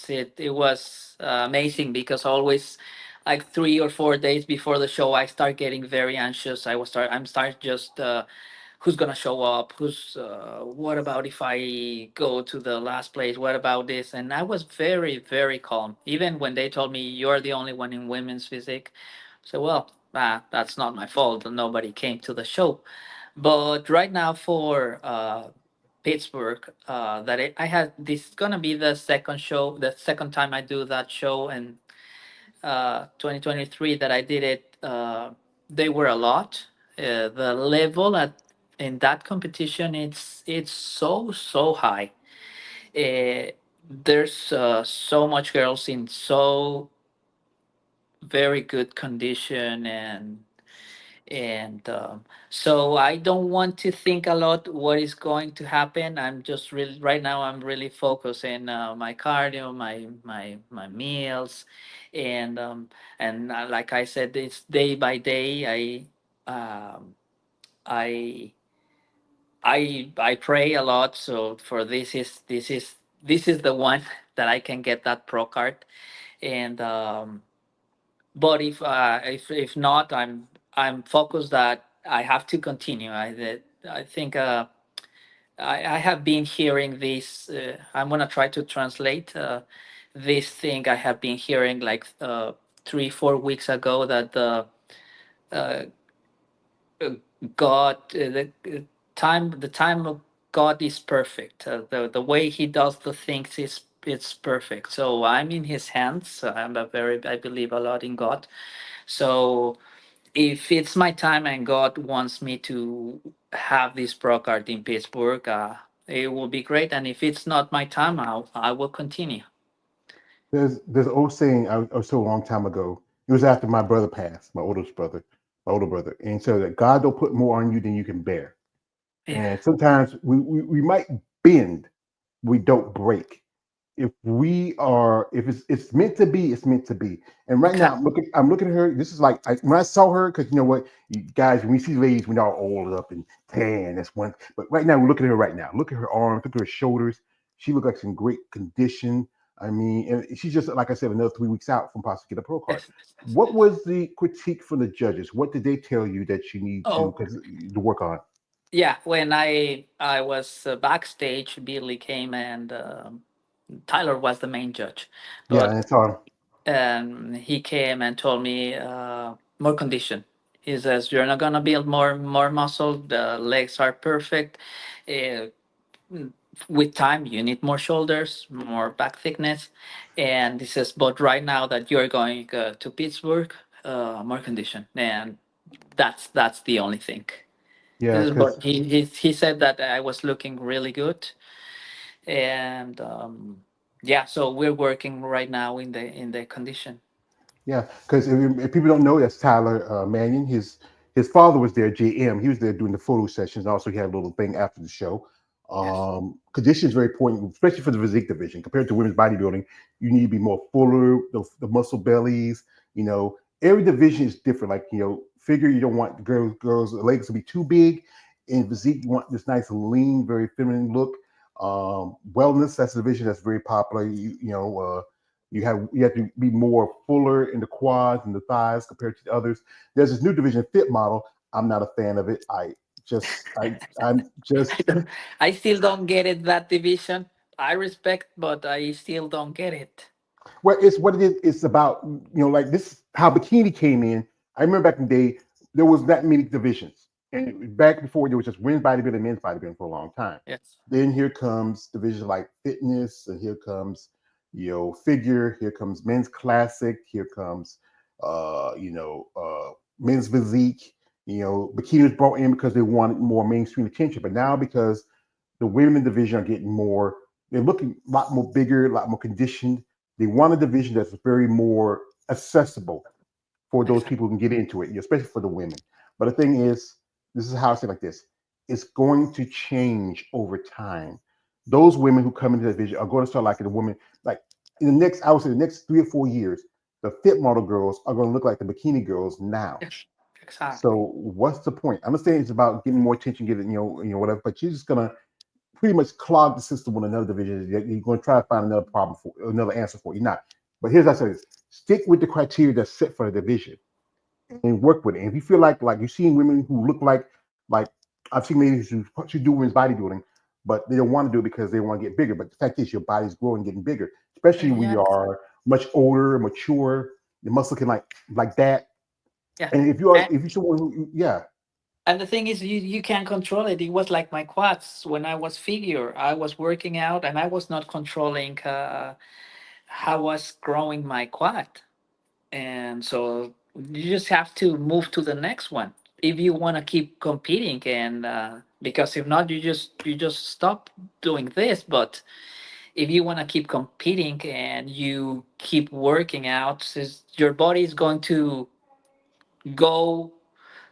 was amazing because always, like 3 or 4 days before the show, I start getting very anxious. I'm start just who's gonna show up? Who's what about if I go to the last place? What about this? And I was very very calm. Even when they told me you're the only one in women's physique, so well, that's not my fault. Nobody came to the show. But right now for Pittsburgh, that I had this is gonna be the second show, the second time I do that show, and 2023 that I did it. They were a lot. The level at in that competition, it's so high. There's so much girls in so very good condition, and And so I don't want to think a lot what is going to happen. I'm just really right now. I'm really focusing my cardio, my meals, and like I said, it's day by day. I I pray a lot. So for this is the one that I can get that pro card. And but if not, I'm focused that I have to continue. I think I have been hearing this. I'm gonna try to translate this thing I have been hearing like 3 4 weeks ago, that uh, uh, God, the time of God is perfect. The way He does the things is it's perfect. So I'm in His hands. I believe a lot in God. So if it's my time and God wants me to have this pro card in Pittsburgh, it will be great. And if it's not my time, I will continue. There's an old saying I saw a long time ago. It was after my brother passed, my older brother, and so that God don't put more on you than you can bear. Yeah. And sometimes we might bend, we don't break. If it's meant to be, it's meant to be. And right now Exactly. I'm looking at her. This is like when I saw her, because you know what, you guys, when we see ladies, we're all oiled up and tan. That's one. But right now, we're looking at her right now. Look at her arms. Look at her shoulders. She looks like she's in great condition. I mean, and she's just like I said, another 3 weeks out from possibly get a pro card. Yes, yes, yes. What was the critique from the judges? What did they tell you that you need to Oh, because to work on? yeah. When I was backstage, Billy came and Tyler was the main judge, Yeah, but and it's on. he came and told me more condition. He says you're not gonna build more muscle. The legs are perfect. Uh, with time, you need more shoulders, more back thickness, and he says, but right now that you're going to Pittsburgh, more condition, and that's the only thing. Yeah, This is, because but he said that I was looking really good, and yeah, so we're working right now in the condition. yeah, because if people don't know, that's Tyler Mannion. His father was there, JM. He was there doing the photo sessions. Also, he had a little thing after the show. Yes, Condition is very important, especially for the physique division. Compared to women's bodybuilding, you need to be more fuller, the muscle bellies. Every division is different. Like figure, you don't want girls' legs to be too big. In physique, you want this nice, lean, very feminine look. Wellness, that's a division that's very popular. You have to be more fuller in the quads and the thighs compared to the others. There's this new division, fit model. I'm not a fan of it. I'm just I don't, I still don't get it, that division. I respect, but I still don't get it. well, it's what it is. It's about like this how bikini came in. I remember back in the day there was that many divisions, and back before there was just women's bodybuilding, men's bodybuilding for a long time. Yes, Then here comes divisions like fitness, and here comes figure. Here comes men's classic. Here comes men's physique. Bikini was brought in because they wanted more mainstream attention, but now because the women division are getting more, they're looking a lot more bigger, a lot more conditioned. They want a division that's very more accessible for those exactly. people who can get into it, especially for the women. But the thing is, this is how I say it like this: it's going to change over time. Those women who come into the division are going to start liking the women. Like in the next, I would say, the next 3 or 4 years, the fit model girls are going to look like the bikini girls now. Yes, exactly. So what's the point? I understand it's about getting more attention, getting whatever, but you're just gonna pretty much clog the system with another division. You're going to try to find another problem for another answer for it. You're not. But here's what I say: stick with the criteria that's set for the division and work with it. And if you feel like you're seeing women who look like I've seen ladies who do women's bodybuilding, but they don't want to do it because they want to get bigger. But the fact is, your body's growing, getting bigger, especially when Yeah, you are much older, mature. Your muscle can like that. yeah. And if you're someone who yeah And the thing is, you can't control it. It was like my quads when I was figure. I was working out and I was not controlling how I was growing my quad. And so you just have to move to the next one if you want to keep competing. And because if not, you just stop doing this. But if you want to keep competing and you keep working out, your body is going to go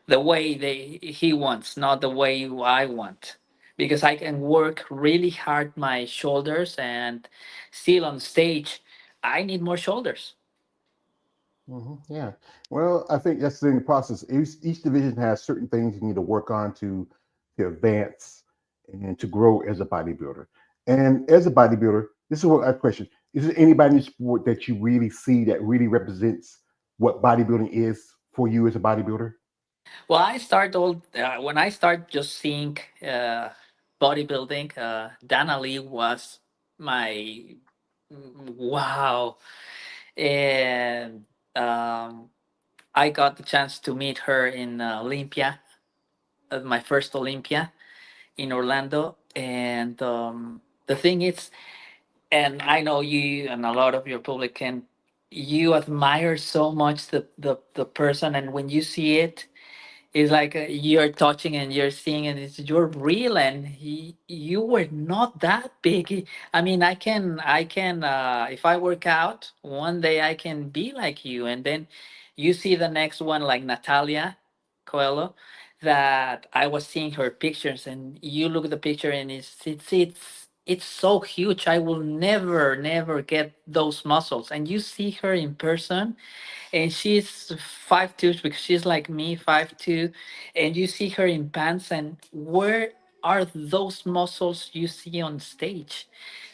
the way he wants, not the way I want. Because I can work really hard my shoulders and still on stage, I need more shoulders. Yeah. Well, I think that's in the process. Each division has certain things you need to work on to advance and to grow as a bodybuilder. And as a bodybuilder, this is what I question: is there anybody in the sport that you really see that really represents what bodybuilding is for you as a bodybuilder? Well, when I start just seeing bodybuilding. Dana Lee was my wow, and um, I got the chance to meet her in Olympia, my first Olympia in Orlando, and the thing is, and I know you and a lot of your public can, you admire so much the person, and when you see it, it's like you're touching and you're seeing, and it's you're real, and you were not that big. I mean, I can if I work out one day, I can be like you, and then you see the next one like Natalia Coelho, that I was seeing her pictures, and you look at the picture, and it's so huge. I will never get those muscles, and you see her in person, and she's 5'2" because she's like me, 5'2", and you see her in pants, and where are those muscles you see on stage?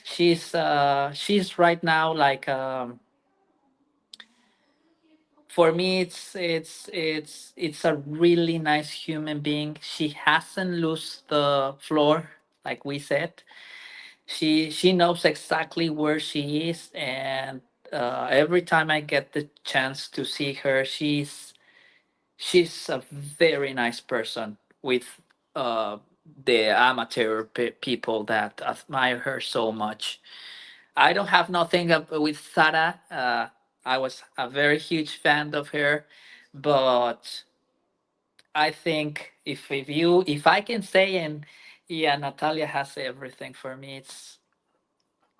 She's right now like for me it's a really nice human being. She hasn't lost the floor, like we said. She knows exactly where she is, and every time I get the chance to see her, she's a very nice person with uh, the amateur people that admire her so much. I don't have nothing up with Sara. I was a very huge fan of her, but I think if I can say, and yeah, Natalia has everything for me. It's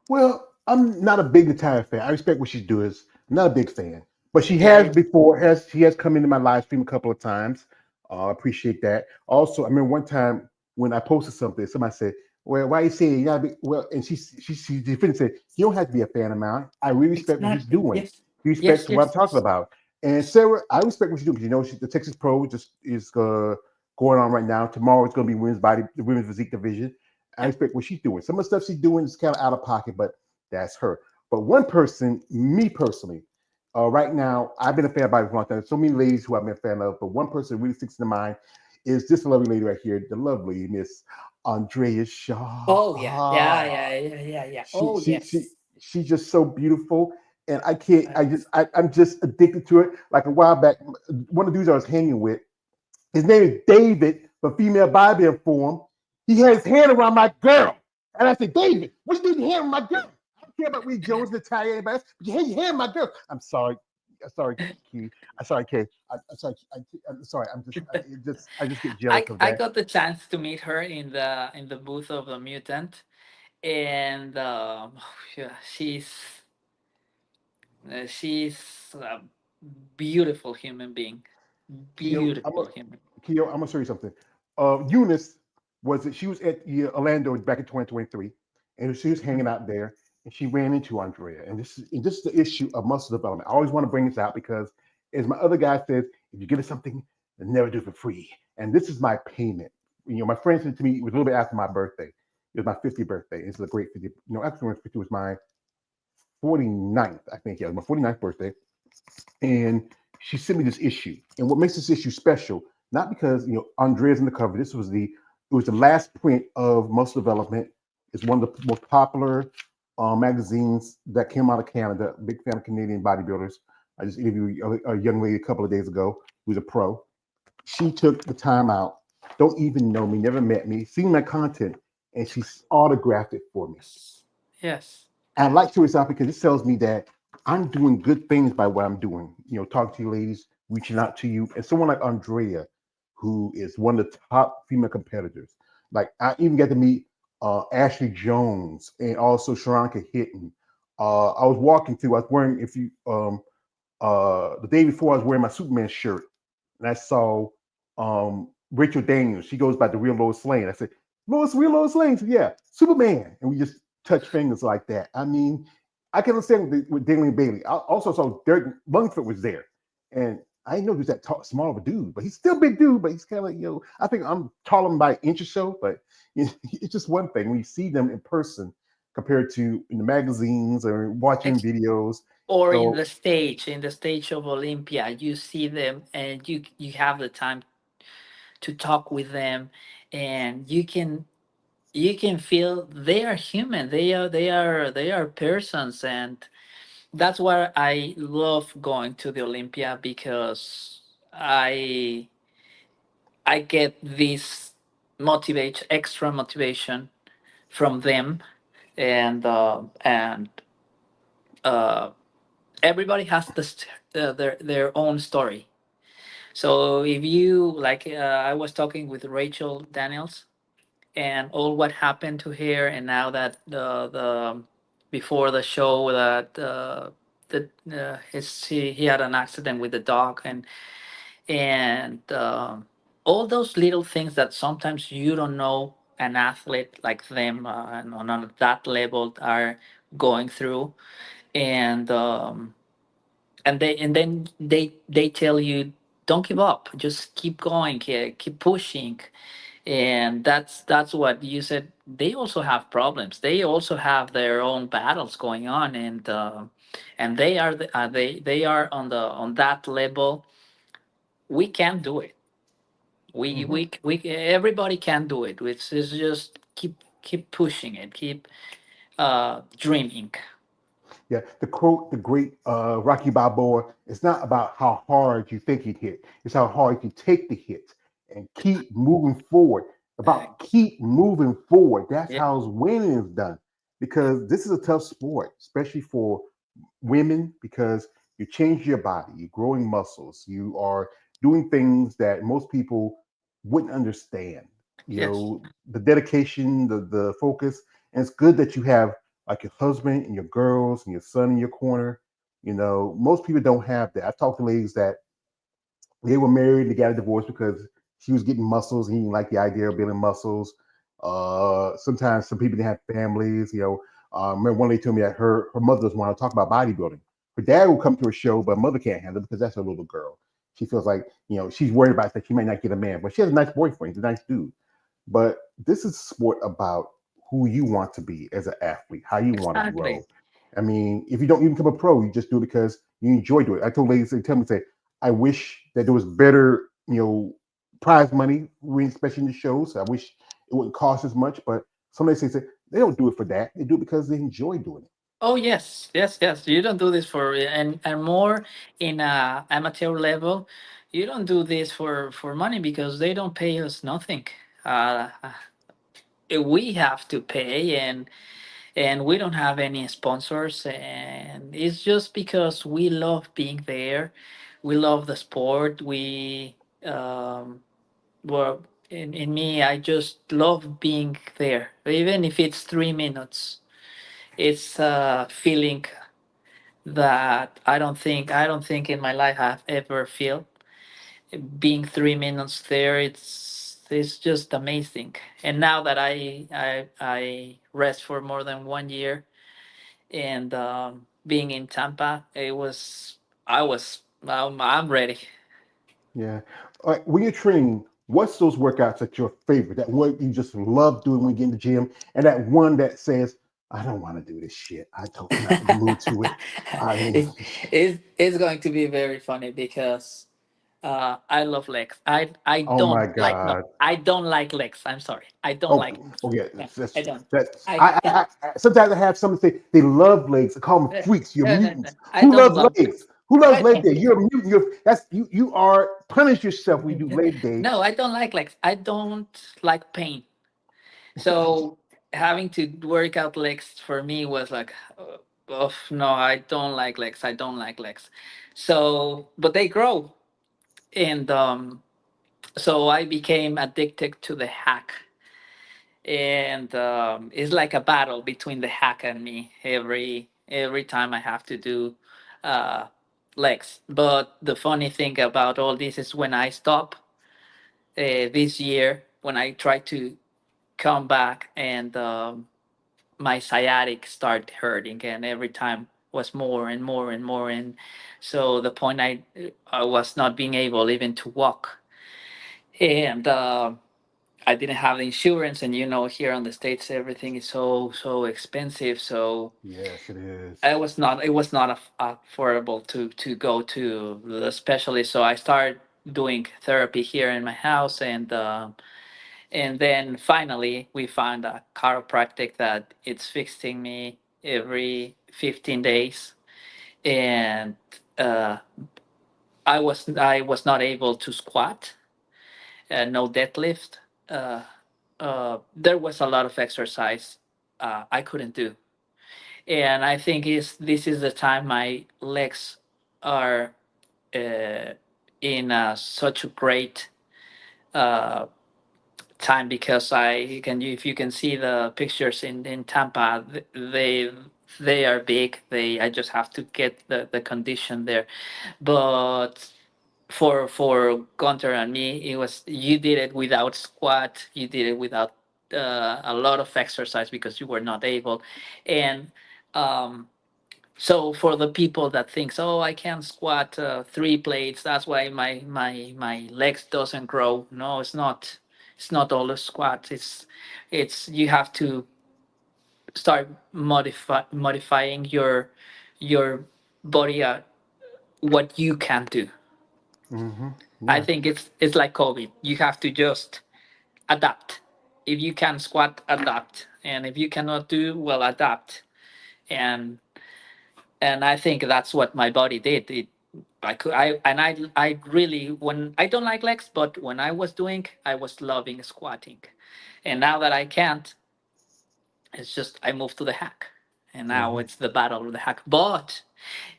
Well, I'm not a big Natalia fan. I respect what she does. I'm not a big fan, but she yeah, has before. Has She has come into my live stream a couple of times. I appreciate that. Also, I remember one time when I posted something, somebody said, "Well, why are you saying you gotta be well?" And she defended said, "You don't have to be a fan of mine. I really respect what he's exactly, doing. yes, He yes, respects what I'm yes, talking about." And Sarah, I respect what you do because you know the Texas Pro just is going on right now. Tomorrow it's going to be the women's physique division. I yeah. respect what she's doing. Some of the stuff she's doing is kind of out of pocket, but that's her. But one person, me personally, right now, I've been a fan of Bobby for a long time. There's so many ladies who I've been a fan of, but one person that really sticks in the mind is this lovely lady right here, the lovely Miss Andrea Shaw. Oh yeah, yeah, yeah, yeah, yeah, yeah. She, Oh she, she, yes. she's just so beautiful, and I can't. Uh, I'm just addicted to it. Like a while back, one of the dudes I was hanging with, his name is David, but female Bobby form. He had his hand around my girl. And I said, David, what you doing your hand around my girl? I don't care about Reed Jones, Natalia, anybody else, but you had your hand around my girl. I'm sorry. I'm sorry, Key. I'm sorry, Kay. I'm sorry. I'm sorry. I just get jealous of I that. got the chance to meet her in the booth of the Mutant, and yeah, she's a beautiful human being, Keo, beautiful human. I'm gonna show you something. Eunice she was at Orlando back in 2023, and she was hanging out there, and she ran into Andrea. And this is the issue of muscle development. I always want to bring this out because, as my other guy says, if you get something, never do it for free. And this is my payment. My friend said to me it was a little bit after my birthday. It was my 50th birthday. It's a great 50. Actually, 50 was my 49th. I think yeah, it was my 49th birthday, and she sent me this issue. And what makes this issue special, not because Andrea's in the cover. It was the last print of Muscle Development. It's one of the most popular magazines that came out of Canada. Big fan of Canadian bodybuilders. I just interviewed a young lady a couple of days ago who's a pro. She took the time out. Don't even know me, never met me, seen my content, and she autographed it for me. Yes, yes, I like to resign because it tells me that I'm doing good things by what I'm doing. Talking to you ladies, reaching out to you, and someone like Andrea, who is one of the top female competitors. Like I even got to meet Ashley Jones and also Sharonka Hitton. I was walking through. I was wearing the day before I was wearing my Superman shirt, and I saw Rachel Daniels. She goes by the real Lois Lane. I said, real Lois Lane. Said, yeah, Superman. And we just touch fingers like that. I mean, I can understand with Damian Bailey. I also saw Derek Lungford was there. And I didn't know he was that tall, small of a dude, but he's still a big dude, but he's kind of like, I think I'm taller by an inch or so, but it's just one thing when you see them in person compared to in the magazines or watching Ex- videos. or So, in the stage of Olympia, you see them and you have the time to talk with them, and you can feel they are human. They are persons, and that's why I love going to the Olympia, because I get this extra motivation from them, and uh, everybody has their own story. So if you like, I was talking with Rachel Daniels and all what happened to her, and now that the before the show that he had an accident with the dog, and all those little things that sometimes you don't know an athlete like them, and on that level are going through, and and then they tell you, don't give up, just keep going, keep pushing. And that's what you said. They also have problems, they also have their own battles going on, and they are on that level. We can do it. mhm. We everybody can do it. It's just keep pushing it, keep dreaming. Yeah, the quote, the great Rocky Balboa, it's not about how hard you think you'd hit, it's how hard you take the hit and keep moving forward. uh, About keep moving forward. That's yeah, how winning is done. Because this is a tough sport, especially for women, because you change your body, you're growing muscles, you are doing things that most people wouldn't understand. yes. The dedication, the focus, and it's good that you have like your husband and your girls and your son in your corner. Most people don't have that. I've talked to ladies that they were married and they got a divorce because she was getting muscles and he didn't like the idea of building muscles. Sometimes some people didn't have families. Remember one lady told me that her mother doesn't want to talk about bodybuilding. Her dad will come to a show, but mother can't handle it because that's her little girl. She feels like she's worried about that she might not get a man, but she has a nice boyfriend. He's a nice dude. But this is a sport about who you want to be as an athlete, how you want to Exactly. grow. I mean, if you don't even become a pro, you just do it because you enjoy doing it. I told ladies, they tell me, say, I wish that there was better, prize money, especially in the shows. I wish it wouldn't cost as much, but some ladies say they don't do it for that. They do it because they enjoy doing it. Oh yes, yes, yes. You don't do this for, and more in a amateur level. You don't do this for money, because they don't pay us nothing. We have to pay, and we don't have any sponsors, and it's just because we love being there. We love the sport. We well, in me, I just love being there, even if it's 3 minutes. It's a feeling that I don't think in my life I've ever felt. Being 3 minutes there, it's just amazing. And now that I rest for more than 1 year, and being in Tampa, I'm ready. Yeah. All right, when you're training, what's those workouts that your favorite? That one you just love doing when you get in the gym, and that one that says, "I don't want to do this shit. I don't. I'm not in the mood to it." I mean, It's going to be very funny, because I love legs. oh my god. I don't like legs. I'm sorry. I don't Oh, like. oh yeah. Yeah, I That's don't. that. I can't. Sometimes I have someone say they love legs. I call them No, freaks. You're no. mutants. I Who don't loves love legs? legs. Who loves I leg don't. day? You're a mutant. You are punish yourself when you do leg day. No, I don't like legs. I don't like pain. So having to work out legs for me was like, oh no, I don't like legs. I don't like legs. So, but they grow, and so I became addicted to the hack, and it's like a battle between the hack and me every time I have to do uh, legs. But the funny thing about all this is when I stop, this year when I tried to come back, and my sciatic started hurting, and every time was more and more and more, and so the point I was not being able even to walk, and I didn't have the insurance, and here in the states everything is so expensive, so Yes, it is. it was not affordable to go to the specialist. So I started doing therapy here in my house, and then finally we found a chiropractic that it's fixing me every 15 days, and uh, I was not able to squat, no deadlift. Uh, there was a lot of exercise I couldn't do, and I think is this is the time my legs are uh, in such a great uh, time, because I can if you can see the pictures in Tampa, they are big. I just have to get the condition there, but for Gunter and me, it was you did it without squat, you did it without a lot of exercise because you were not able, and um, so for the people that thinks, oh, I can't squat 3 plates, that's why my legs doesn't grow. No, it's not. It's not all the squat. It's you have to start modifying your body, what you can do. Mm-hmm. I Yeah. think it's like COVID. You have to just adapt. If you can squat, adapt, and if you cannot do, well, adapt. And I think that's what my body did. I could I really, when I don't like legs, but when I was doing, I was loving squatting, and now that I can't, it's just I moved to the hack, and now Mm-hmm. it's the battle of the hack. But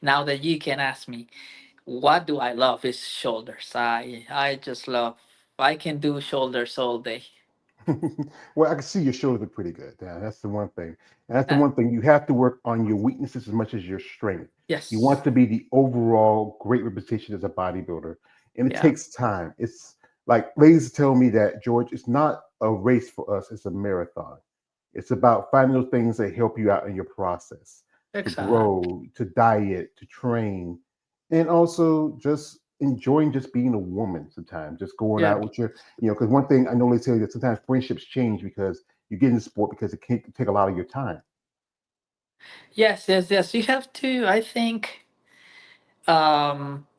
now that you can ask me, what do I love is shoulders. I just love. I can do shoulders all day. Well, I can see your shoulders look pretty good. Yeah, that's the one thing. And that's the Uh, one thing. You have to work on your weaknesses as much as your strength. You yes. want to be the overall great representation as a bodybuilder. And it Yeah. takes time. It's like ladies tell me that, George, it's not a race for us, it's a marathon. It's about finding those things that help you out in your process to Exactly. grow, to diet, to train, and also just enjoying just being a woman sometimes, just going Yeah. out with your, because one thing I know they tell you that sometimes friendships change because you get in the sport because it can take a lot of your time. Yes. Yes. Yes. You have to. I think.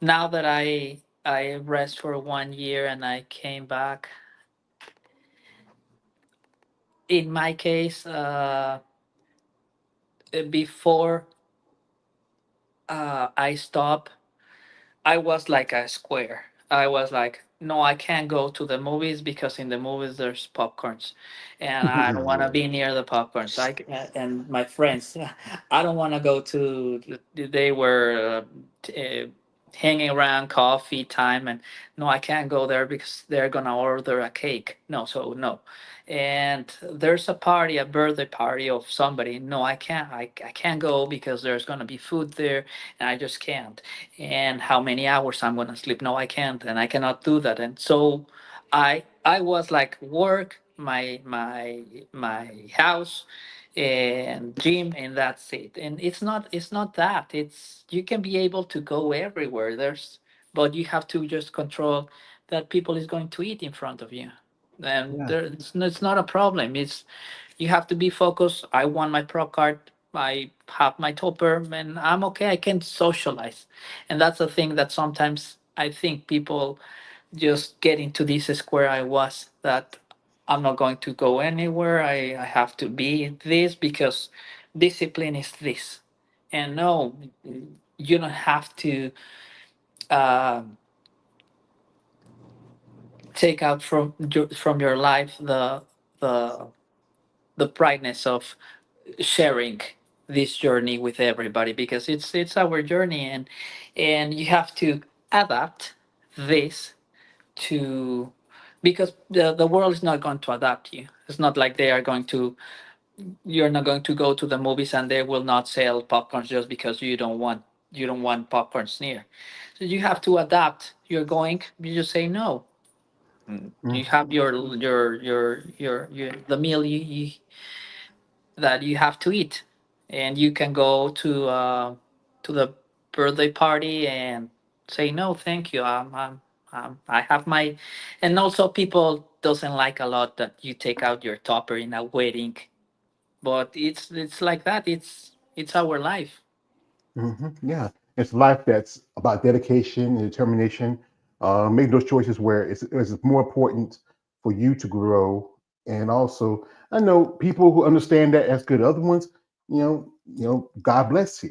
Now that I rest for 1 year and I came back, in my case, before I stop, I was like a square. I was like, no, I can't go to the movies because in the movies there's popcorns, and I don't want to Yeah. be near the popcorns. And my friends, I don't want to go to. They were hanging around coffee time, and no, I can't go there because they're gonna order a cake. No, so no. And there's a party, a birthday party of somebody. No, I can't. I can't go because there's gonna be food there, and I just can't. And how many hours I'm gonna sleep? No, I can't, and I cannot do that. And so I was like work, my house, and gym, and that's it. And it's not that. It's you can be able to go everywhere. But you have to just control that people is going to eat in front of you. And Yeah. it's not a problem. It's you have to be focused. I want my pro card. I have my topper, and I'm okay. I can socialize, and that's the thing that sometimes I think people just get into this square I was, that I'm not going to go anywhere. I have to be this because discipline is this, and no, you don't have to uh, take out from your life the the brightness of sharing this journey with everybody, because it's our journey, and you have to adapt this to, because the world is not going to adapt you. It's not like they are going to, you're not going to go to the movies and they will not sell popcorns just because you don't want popcorns near. So you have to adapt. You're going, you just say no. You Mm-hmm. have your the meal that you have to eat, and you can go to the birthday party and say no, thank you. I have my, and also people doesn't like a lot that you take out your topper in a wedding, but it's like that. It's our life. Yeah, it's life that's about dedication and determination. Make those choices where it's more important for you to grow, and also I know people who understand that as good. Other ones, God bless you.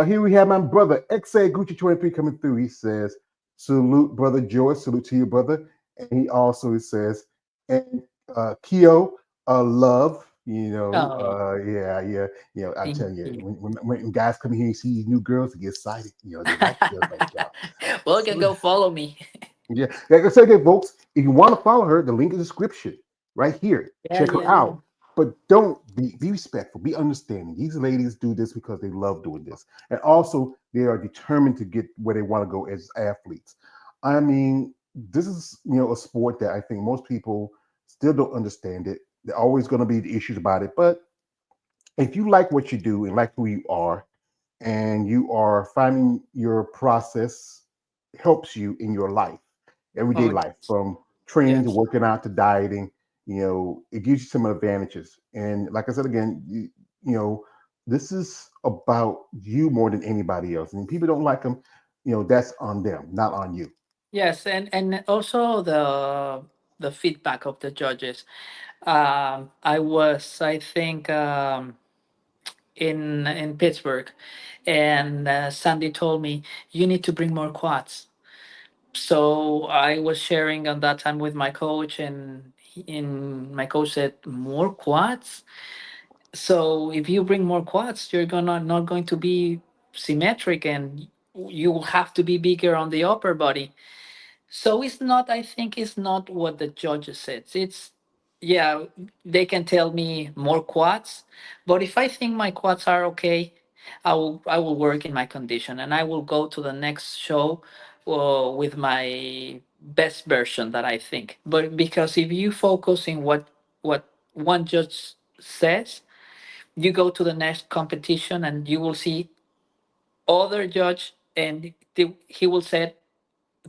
Here we have my brother XA Gucci 23 coming through. He says, "Salute, brother George. Salute to you, brother." And he also says, "And Keo, love." Oh, Yeah, yeah. I'm thank telling you, you. when guys come here and see these new girls, they get excited. They like girls like y'all. Well, you can So, go follow me. yeah, like I said again, folks, if you want to follow her, the link in the description right here. Yeah, Check yeah, her yeah. out. But don't be respectful, be understanding. These ladies do this because they love doing this. And also they are determined to get where they want to go as athletes. I mean, this is a sport that I think most people still don't understand it. There are always going to be the issues about it. But if you like what you do and like who you are, and you are finding your process helps you in your life, everyday Oh, life, from training to yes. working out to dieting, it gives you some advantages. And like I said again, this is about you more than anybody else. And people don't like them, that's on them, not on you. Yes, and also the feedback of the judges. I think, in Pittsburgh, and Sandy told me you need to bring more quads. So I was sharing on that time with my coach, and my coach said more quads. So if you bring more quads, you're gonna not going to be symmetric, and you will have to be bigger on the upper body. So it's not, I think it's not what the judges said. It's, yeah, they can tell me more quads, but if I think my quads are okay, I will work in my condition, and I will go to the next show with my best version that I think. But because if you focus in what one judge says, you go to the next competition and you will see other judge, and he will say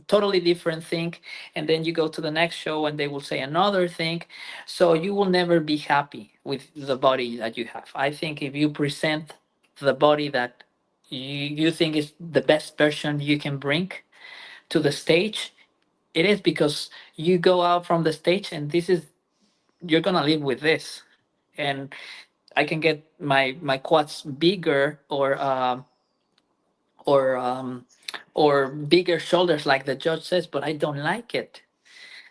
totally different thing, and then you go to the next show and they will say another thing, so you will never be happy with the body that you have. I think if you present the body that you think is the best version you can bring to the stage, it is because you go out from the stage and this is, you're gonna live with this. And I can get my quads bigger, or um or bigger shoulders like the judge says, but I don't like it.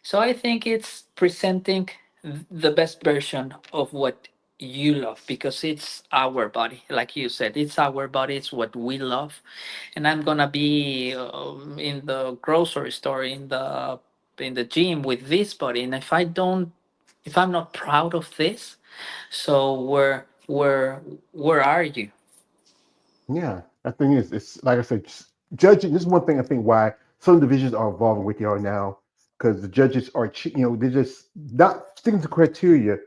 So I think it's presenting the best version of what you love, because it's our body, like you said, it's our body, it's what we love. And I'm gonna be in the grocery store, in the gym with this body, and if I'm not proud of this, so where are you? Yeah, the thing is, it's like I said, judging. This is one thing I think why some divisions are evolving with they are now, because the judges are, they're just not sticking to criteria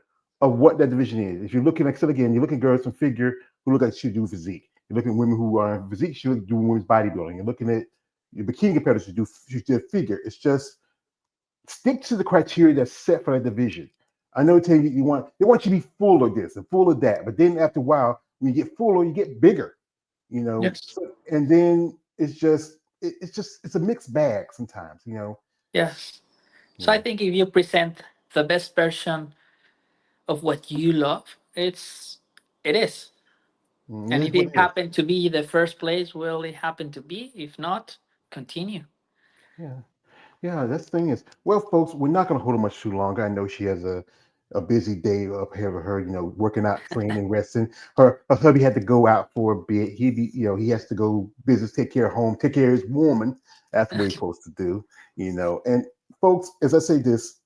of what that division is. If you're looking, like I said again, you're looking at girls from figure who look like she do physique. You're looking at women who are physique, she do women's bodybuilding. You're looking at your bikini competitors who do figure. It's just stick to the criteria that's set for that division. I know tell you they want you to be full of this and full of that, but then after a while, when you get fuller, you get bigger. Yes. And then it's a mixed bag sometimes. Yes. So I Yeah. think if you present the best version of what you love, it is. It And is if what it it is. happened to be the first place, well, it happened to be. If not, continue. Yeah. Yeah, that's the thing is, well, folks, we're not going to hold her much too long. I know she has a busy day up ahead of her, working out, training, resting. Her hubby had to go out for a bit. He has to go business, take care of home, take care of his woman. That's what he's supposed to do. And folks, as I say this,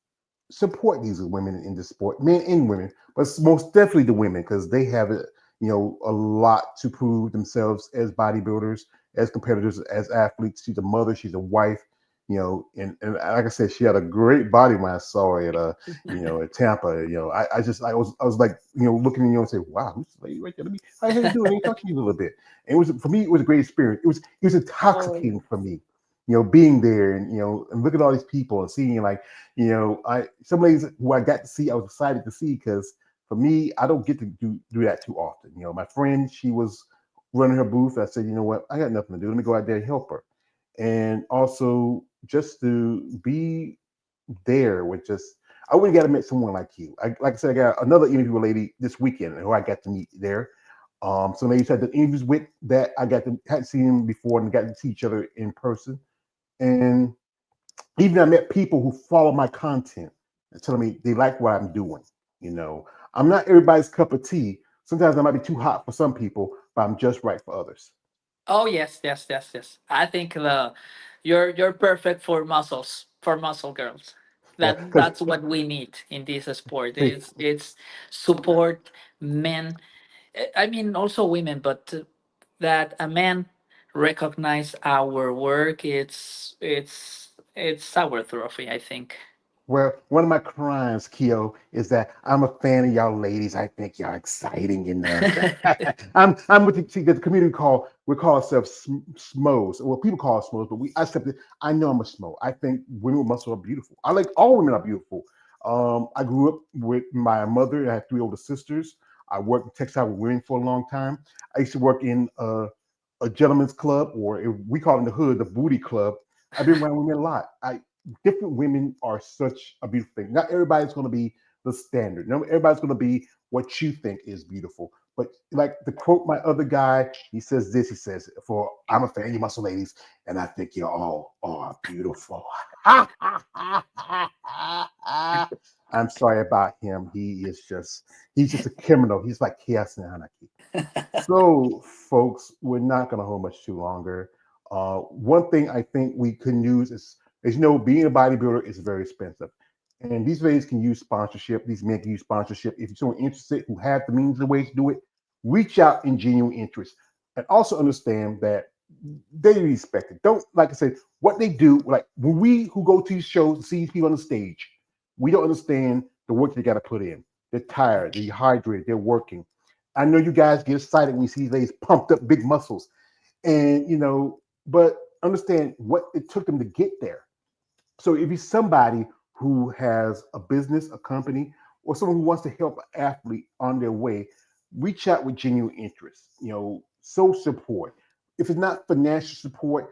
support these women in the sport, men and women, but most definitely the women, because they have a lot to prove themselves as bodybuilders, as competitors, as athletes. She's a mother, she's a wife. and like I said, she had a great body when I saw her at Tampa. I was like, looking and say, wow, who's this lady right there? How you doing? Let me talk to you a little bit. And it was for me, it was a great experience. It was Oh, intoxicating for me, being there and and look at all these people and seeing like, I some ladies who I got to see, I was excited to see because for me, I don't get to do that too often. My friend, she was running her booth. I said, you know what, I got nothing to do. Let me go out there and help her, and also just to be there with just I wouldn't got to meet someone like you. Like I said, I got another interview with a lady this weekend who I got to meet there. Some ladies had the interviews with that I got to hadn't seen them before and got to see each other in person. And even I met people who follow my content and telling me they like what I'm doing. You know, I'm not everybody's cup of tea. Sometimes I might be too hot for some people, but I'm just right for others. oh yes, yes, yes, yes. I think you're perfect for muscles, for muscle girls. Yeah, because That's what we need in this sport. hey, It's support men. I mean also women, but that a man recognize our work. It's our trophy. I think. well, one of my crimes, Keo, is that I'm a fan of y'all ladies. I think y'all exciting and I'm what the community we call ourselves smos. Well, people call us smos, but I accept it. I know I'm a smo. I think women with muscle are beautiful. I like all women are beautiful. I grew up with my mother. I had three older sisters. I worked in textile with women for a long time. I used to work in a gentleman's club, or we call it in the hood the booty club. I've been around women a lot. Different women are such a beautiful thing. Not everybody's going to be the standard. No, everybody's going to be what you think is beautiful. But like to quote my other guy, he says this. He says, "For I'm a fan of you muscle ladies, and I think you all are beautiful." I'm sorry about him. He's just a criminal. He's like chaos and anarchy. So, folks, we're not going to hold much too longer. One thing I think we can use is being a bodybuilder is very expensive. And these ladies can use sponsorship. These men can use sponsorship. If you're someone interested who have the means and ways to do it, reach out in genuine interest. And also understand that they respect it. Don't, like I said, what they do, like when we who go to these shows and see these people on the stage, we don't understand the work they got to put in. They're tired, they're dehydrated, they're working. I know you guys get excited when you see these ladies pumped up big muscles, and but understand what it took them to get there. So if you're somebody who has a business, a company, or someone who wants to help an athlete on their way, reach out with genuine interest. Show support. If it's not financial support,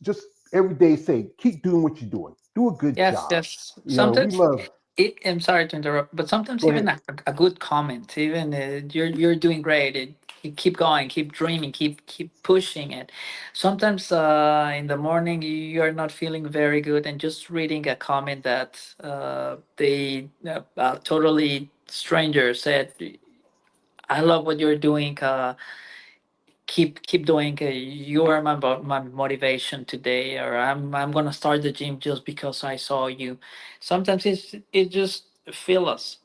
just every day say, keep doing what you're doing. Do a good Yes, job. yes. We Sometimes love. I'm sorry to interrupt, but sometimes Go even ahead. a good comment, even you're doing great. You keep going, keep dreaming, keep pushing it. Sometimes in the morning you're not feeling very good, and just reading a comment that they totally stranger said, "I love what you're doing. Keep doing. You are my motivation today, or I'm gonna start the gym just because I saw you." Sometimes it just feel us.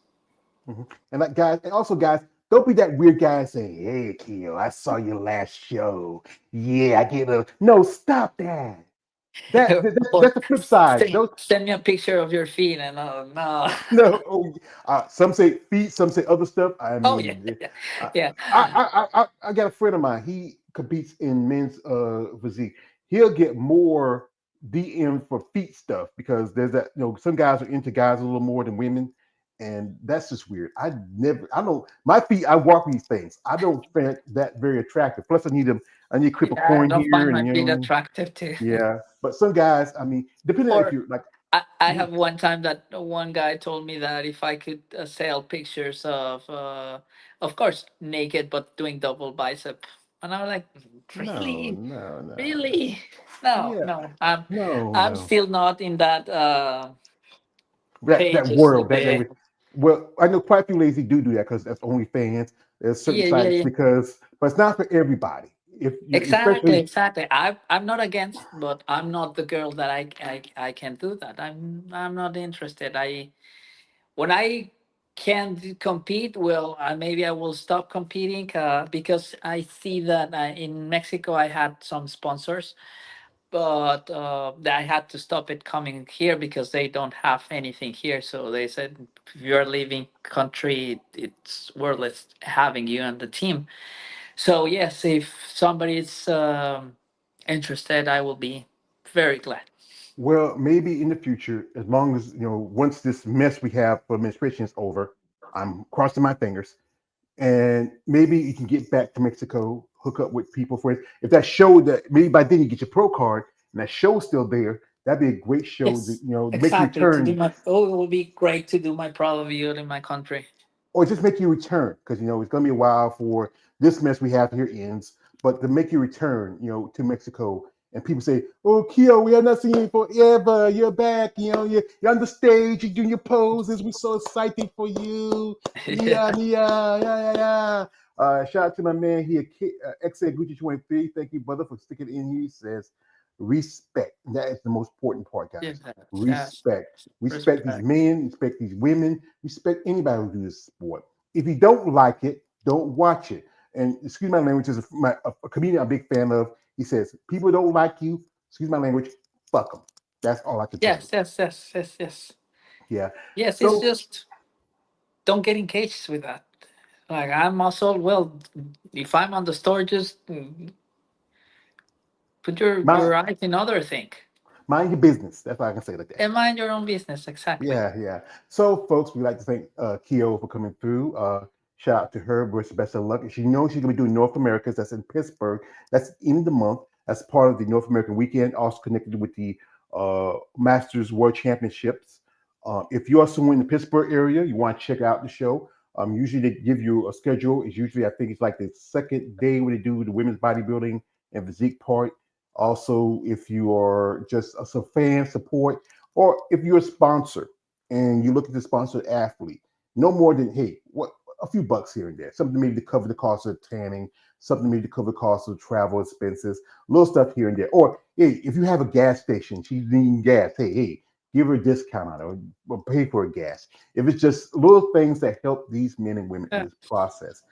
And like guys, and also guys, don't be that weird guy saying, "Hey, Keo, I saw your last show. Yeah, I get a." No, stop that. Or That's the flip side. Those send me a picture of your feet, and oh no. no. Some say feet, some say other stuff. I Oh yeah, mean, yeah, I yeah. I got a friend of mine. He competes in men's physique. He'll get more DM for feet stuff because there's that. Some guys are into guys a little more than women, and that's just weird. I don't. My feet. I walk these things. I don't find that very attractive. Plus, I need them. I need to clip a Yeah, I corn don't here, find and my feet attractive too. yeah. But some guys, I mean, depending on if Or you're like. I have one time that one guy told me that if I could sell pictures of course, naked but doing double bicep, and I was like, No, really, no, no, no. really, no, Yeah, no, no, I'm no. still not in that That pages. world, well, I know quite a few ladies do that because that's OnlyFans. There's certain Yeah, yeah, sites yeah. but it's not for everybody. If you, Exactly, especially, exactly. I'm not against, but I'm not the girl that I can do that. I'm not interested. When I can't compete, well, maybe I will stop competing because I see that in Mexico I had some sponsors, but I had to stop it coming here because they don't have anything here. So they said, if you're leaving country, it's worthless having you on the team. So yes, if somebody's interested, I will be very glad. Well, maybe in the future, as long as once this mess we have for administration is over, I'm crossing my fingers, and maybe you can get back to Mexico, hook up with people for it. If that show that maybe by then you get your pro card and that show's still there, that'd be a great show to Yes, make you exactly. To do return, my oh, it will be great to do my proud of you in my country. or just make you return because it's gonna be a while for this mess we have here ends. But to make you return, to Mexico, and people say, "Oh, Keo, we have not seen you forever. You're back. You're on the stage. You're doing your poses. We're so excited for you. Yeah, Yeah. yeah, yeah, yeah, yeah." Shout out to my man here, XA Gucci 23. Thank you, brother, for sticking in here. He says, respect. And that is the most important part, Yes, guys. yes. Respect. Respect these Respect. men, respect these women, respect anybody who do this sport. If you don't like it, don't watch it. And excuse my language, is a comedian I'm a big fan of. He says, people don't like you, excuse my language, fuck them. That's all I can tell you. Yes, yes, yes, yes, yes. Yeah. Yes, it's So just don't get engaged with that. Like I'm also well, if I'm on the store, just put mind, your eyes in other thing mind your business. That's all I can say like that. and mind your own business. Exactly. Yeah, yeah. So, folks, we'd like to thank Keo for coming through. Shout out to her. Wish her best of luck. She knows she's going to be doing North Americas. That's in Pittsburgh. That's in the month. That's part of the North American weekend, also connected with the Masters World Championships. If you are somewhere in the Pittsburgh area, you want to check out the show. Usually they give you a schedule. It's usually, I think it's like the second day where they do the women's bodybuilding and physique part. Also, if you are just a fan support, or if you're a sponsor and you look at the sponsored athlete, no more than hey, what a few bucks here and there, something maybe to cover the cost of tanning, something maybe to cover the cost of travel expenses, little stuff here and there. Or hey, if you have a gas station, she's needing gas, hey, give her a discount on it or pay for a gas. If it's just little things that help these men and women in Yeah. this process,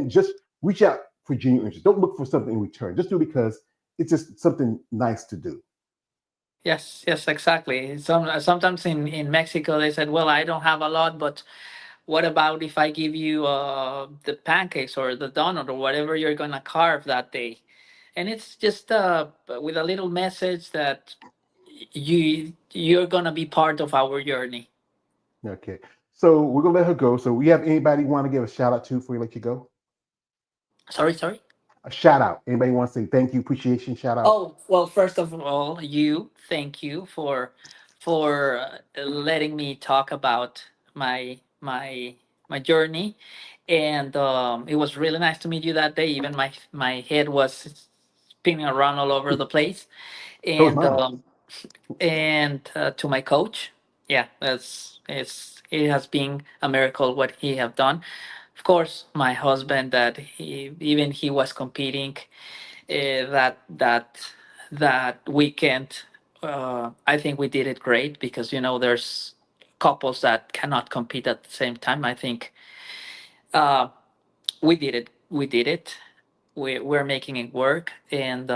just reach out for genuine interest. Don't look for something in return. Just do it because it's just something nice to do. Yes, yes, exactly. Sometimes in Mexico they said, "Well, I don't have a lot, but what about if I give you the pancakes or the donut or whatever you're gonna carve that day?" And it's just with a little message that you're gonna be part of our journey. Okay. So we're gonna let her go. So we have anybody want to give a shout out to before we let you go? Sorry, sorry. A shout out. Anybody want to say thank you, appreciation, shout out? Oh, well, first of all, thank you for letting me talk about my journey, and it was really nice to meet you that day. Even my head was spinning around all over the place, So is and mine. to my coach, yeah, it has been a miracle what he have done. Of course, my husband that he was competing that weekend. I think we did it great because there's couples that cannot compete at the same time. I think uh, we did it. We did it. We're making it work. And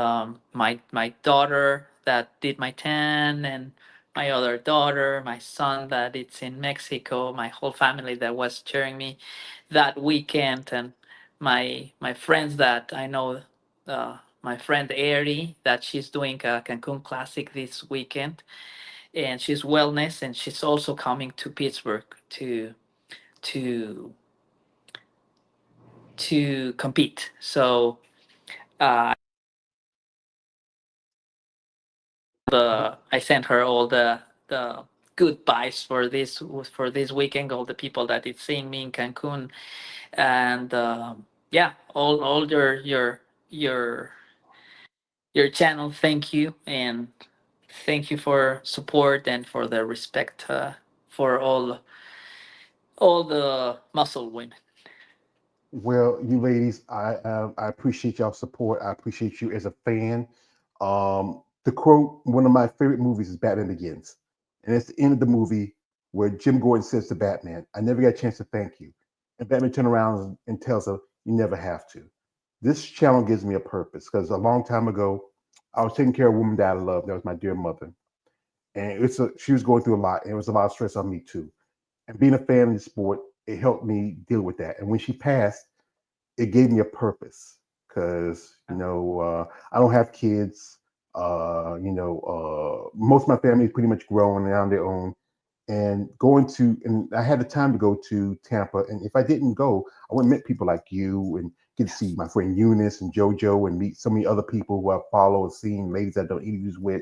my daughter that did my 10, and my other daughter, my son that it's in Mexico, my whole family that was cheering me that weekend, and my friends that I know, my friend Eri that she's doing a Cancun Classic this weekend, and she's wellness, and she's also coming to Pittsburgh to to compete. So uh, I sent her all the good vibes for this weekend. All the people that is seeing me in Cancun, and yeah, all your your channel. Thank you, and thank you for support and for the respect for all the muscle women. Well, you ladies, I appreciate y'all support. I appreciate you as a fan. To quote one of my favorite movies is Batman Begins, and it's the end of the movie where Jim Gordon says to Batman, "I never got a chance to thank you," and Batman turns around and tells her, "You never have to." This channel gives me a purpose because a long time ago, I was taking care of a woman that I loved. That was my dear mother, and she was going through a lot, and it was a lot of stress on me too. And being a fan of the sport, it helped me deal with that. And when she passed, it gave me a purpose because I don't have kids. Most of my family is pretty much grown and on their own. And I had the time to go to Tampa. And if I didn't go, I would meet people like you and get to see Yes. my friend Eunice and JoJo and meet so many other people who I follow and seen, ladies I've done interviews with.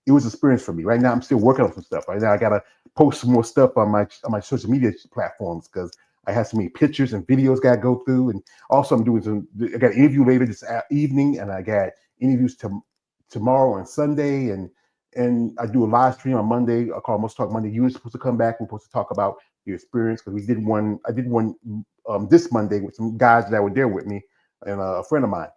It was an experience for me. Right now, I'm still working on some stuff. Right now, I gotta post some more stuff on my social media platforms because I have so many pictures and videos got to go through. And also, I'm doing some. I got an interview later this evening, and I got interviews tomorrow and Sunday, and I do a live stream on Monday. I call Most Talk Monday. You were supposed to come back. We're supposed to talk about your experience because we did one. I did one this Monday with some guys that were there with me and a friend of mine.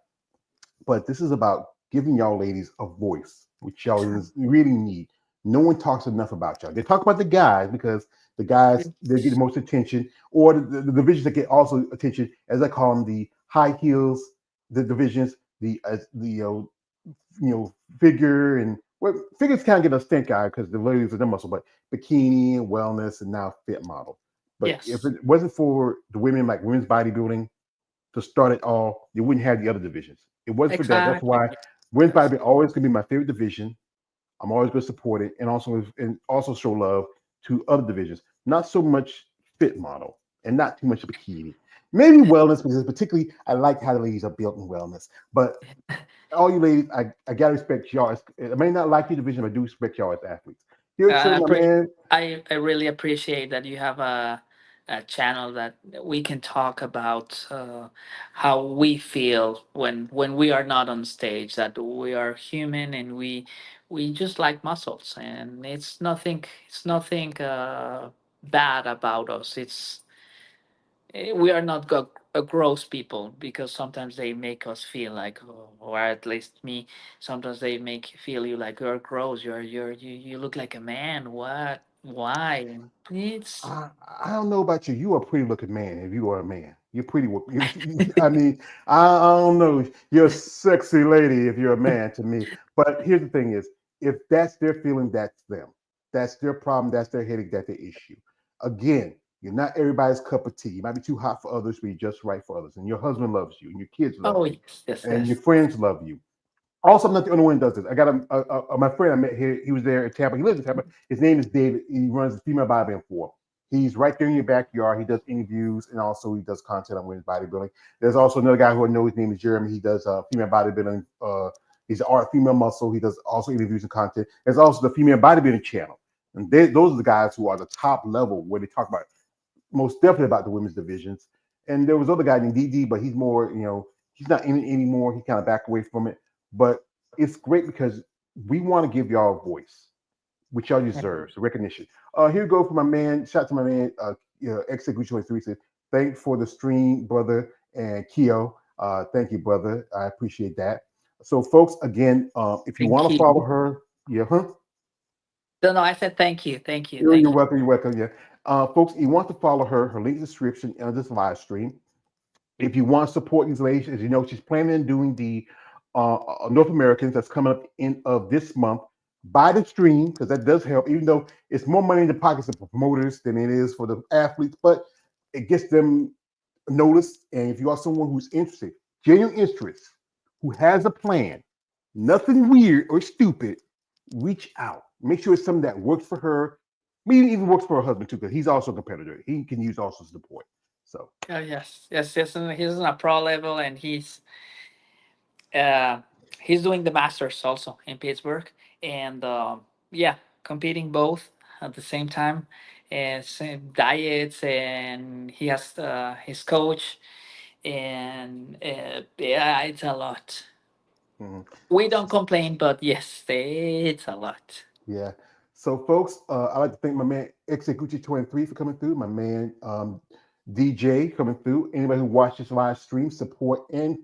But this is about giving y'all ladies a voice, which y'all really need. No one talks enough about y'all. They talk about the guys because the guys they get the Yes. most attention, or the divisions that get also attention, as I call them, the high heels, the divisions, figure and well, figures kind of get a stink eye because the ladies are the muscle, but bikini and wellness and now fit model. But if Yes. it wasn't for the women like women's bodybuilding to start it all, you wouldn't have the other divisions. It wasn't for that. That's Exactly. why women's Yes. bodybuilding always gonna be my favorite division. I'm always going to support it and also show love to other divisions. Not so much fit model and not too much bikini. Maybe wellness because particularly I like how the ladies are built in wellness. But all you ladies, I gotta respect y'all. I may not like your division, but I do respect y'all as athletes. Here, sir, I my pre- man. I really appreciate that you have a channel that we can talk about how we feel when we are not on stage. That we are human and we just like muscles, and it's nothing bad about us. We are not gross people because sometimes they make us feel like, or at least me, sometimes they make you feel you like you're gross. You look like a man. What? Why? It's I, I don't know about you. You are a pretty looking man. If you are a man, you're pretty. I mean, I don't know. You're a sexy lady if you're a man to me. But here's the thing: is if that's their feeling, that's them. That's their problem. That's their headache. That's their issue. Again, you're not everybody's cup of tea. You might be too hot for others, but you're just right for others. And your husband loves you, and your kids love oh you, yes, yes, and your yes. friends love you. Also, I'm not the only one that does this. I got my friend I met here. He was there in Tampa. He lives in Tampa. His name is David. He runs the Female Bodybuilding Forum. He's right there in your backyard. He does interviews and also he does content on women's bodybuilding. There's also another guy who I know. His name is Jeremy. He does female bodybuilding. He's an art female muscle. He does also interviews and content. There's also the female bodybuilding channel, and those are the guys who are the top level where they talk about most definitely about the women's divisions. And there was other guy named DD, but he's more, he's not in it anymore. He kind of backed away from it. But it's great because we want to give y'all a voice, which y'all deserve, so recognition. Here we go for my man. Shout out to my man, X23 says, thanks for the stream, brother, and Keo. Thank you, brother. I appreciate that. So, folks, again, if you want Thank to follow you. her, yeah, huh? No, no, I said thank you, thank you, You're thank you. welcome. You're welcome. Yeah. Folks, you want to follow her. Her link in the description on this live stream. If you want to support these ladies, as you know, she's planning on doing the North Americans that's coming up in of this month. Buy the stream because that does help, even though it's more money in the pockets of promoters than it is for the athletes, but it gets them noticed. And if you are someone who's interested, genuine interest, who has a plan, nothing weird or stupid, reach out. Make sure it's something that works for her. Maybe even works for her husband too, because he's also a competitor. He can use also support. So Oh yes, yes, yes. And he's on a pro level, and uh, he's doing the masters also in Pittsburgh, and yeah, competing both at the same time, and same diets, and he has his coach, and yeah, it's a lot. mhm. We don't complain, but yes, it's a lot. Yeah. So, folks, I'd like to thank my man Executi23 for coming through. My man DJ coming through. Anybody who watches live stream, support and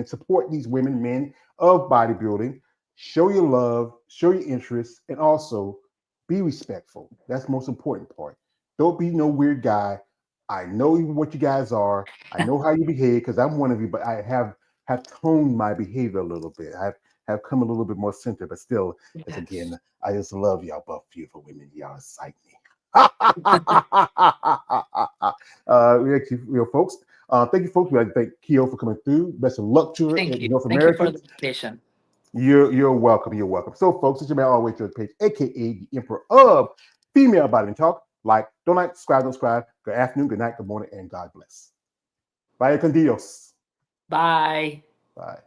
support these women, men of bodybuilding. Show your love, show your interest, and also be respectful. That's the most important part. Don't be no weird guy. I know what you guys are. I know how you behave because I'm one of you, but I have toned my behavior a little bit. I've have come a little bit more centered, but still, as Yes. again, I just love y'all both beautiful women. Y'all excite me. We actually, folks. Thank you, folks. We like to thank Keo for coming through. Best of luck to her Thank in you. North Thank you for America. the invitation. You're welcome. You're welcome. So, folks, it's your man always George Page, aka the Emperor of Female Body Talk. Like, don't like, subscribe, don't subscribe. Good afternoon, good night, good morning, and God bless. Bye con Dios. Bye. Bye.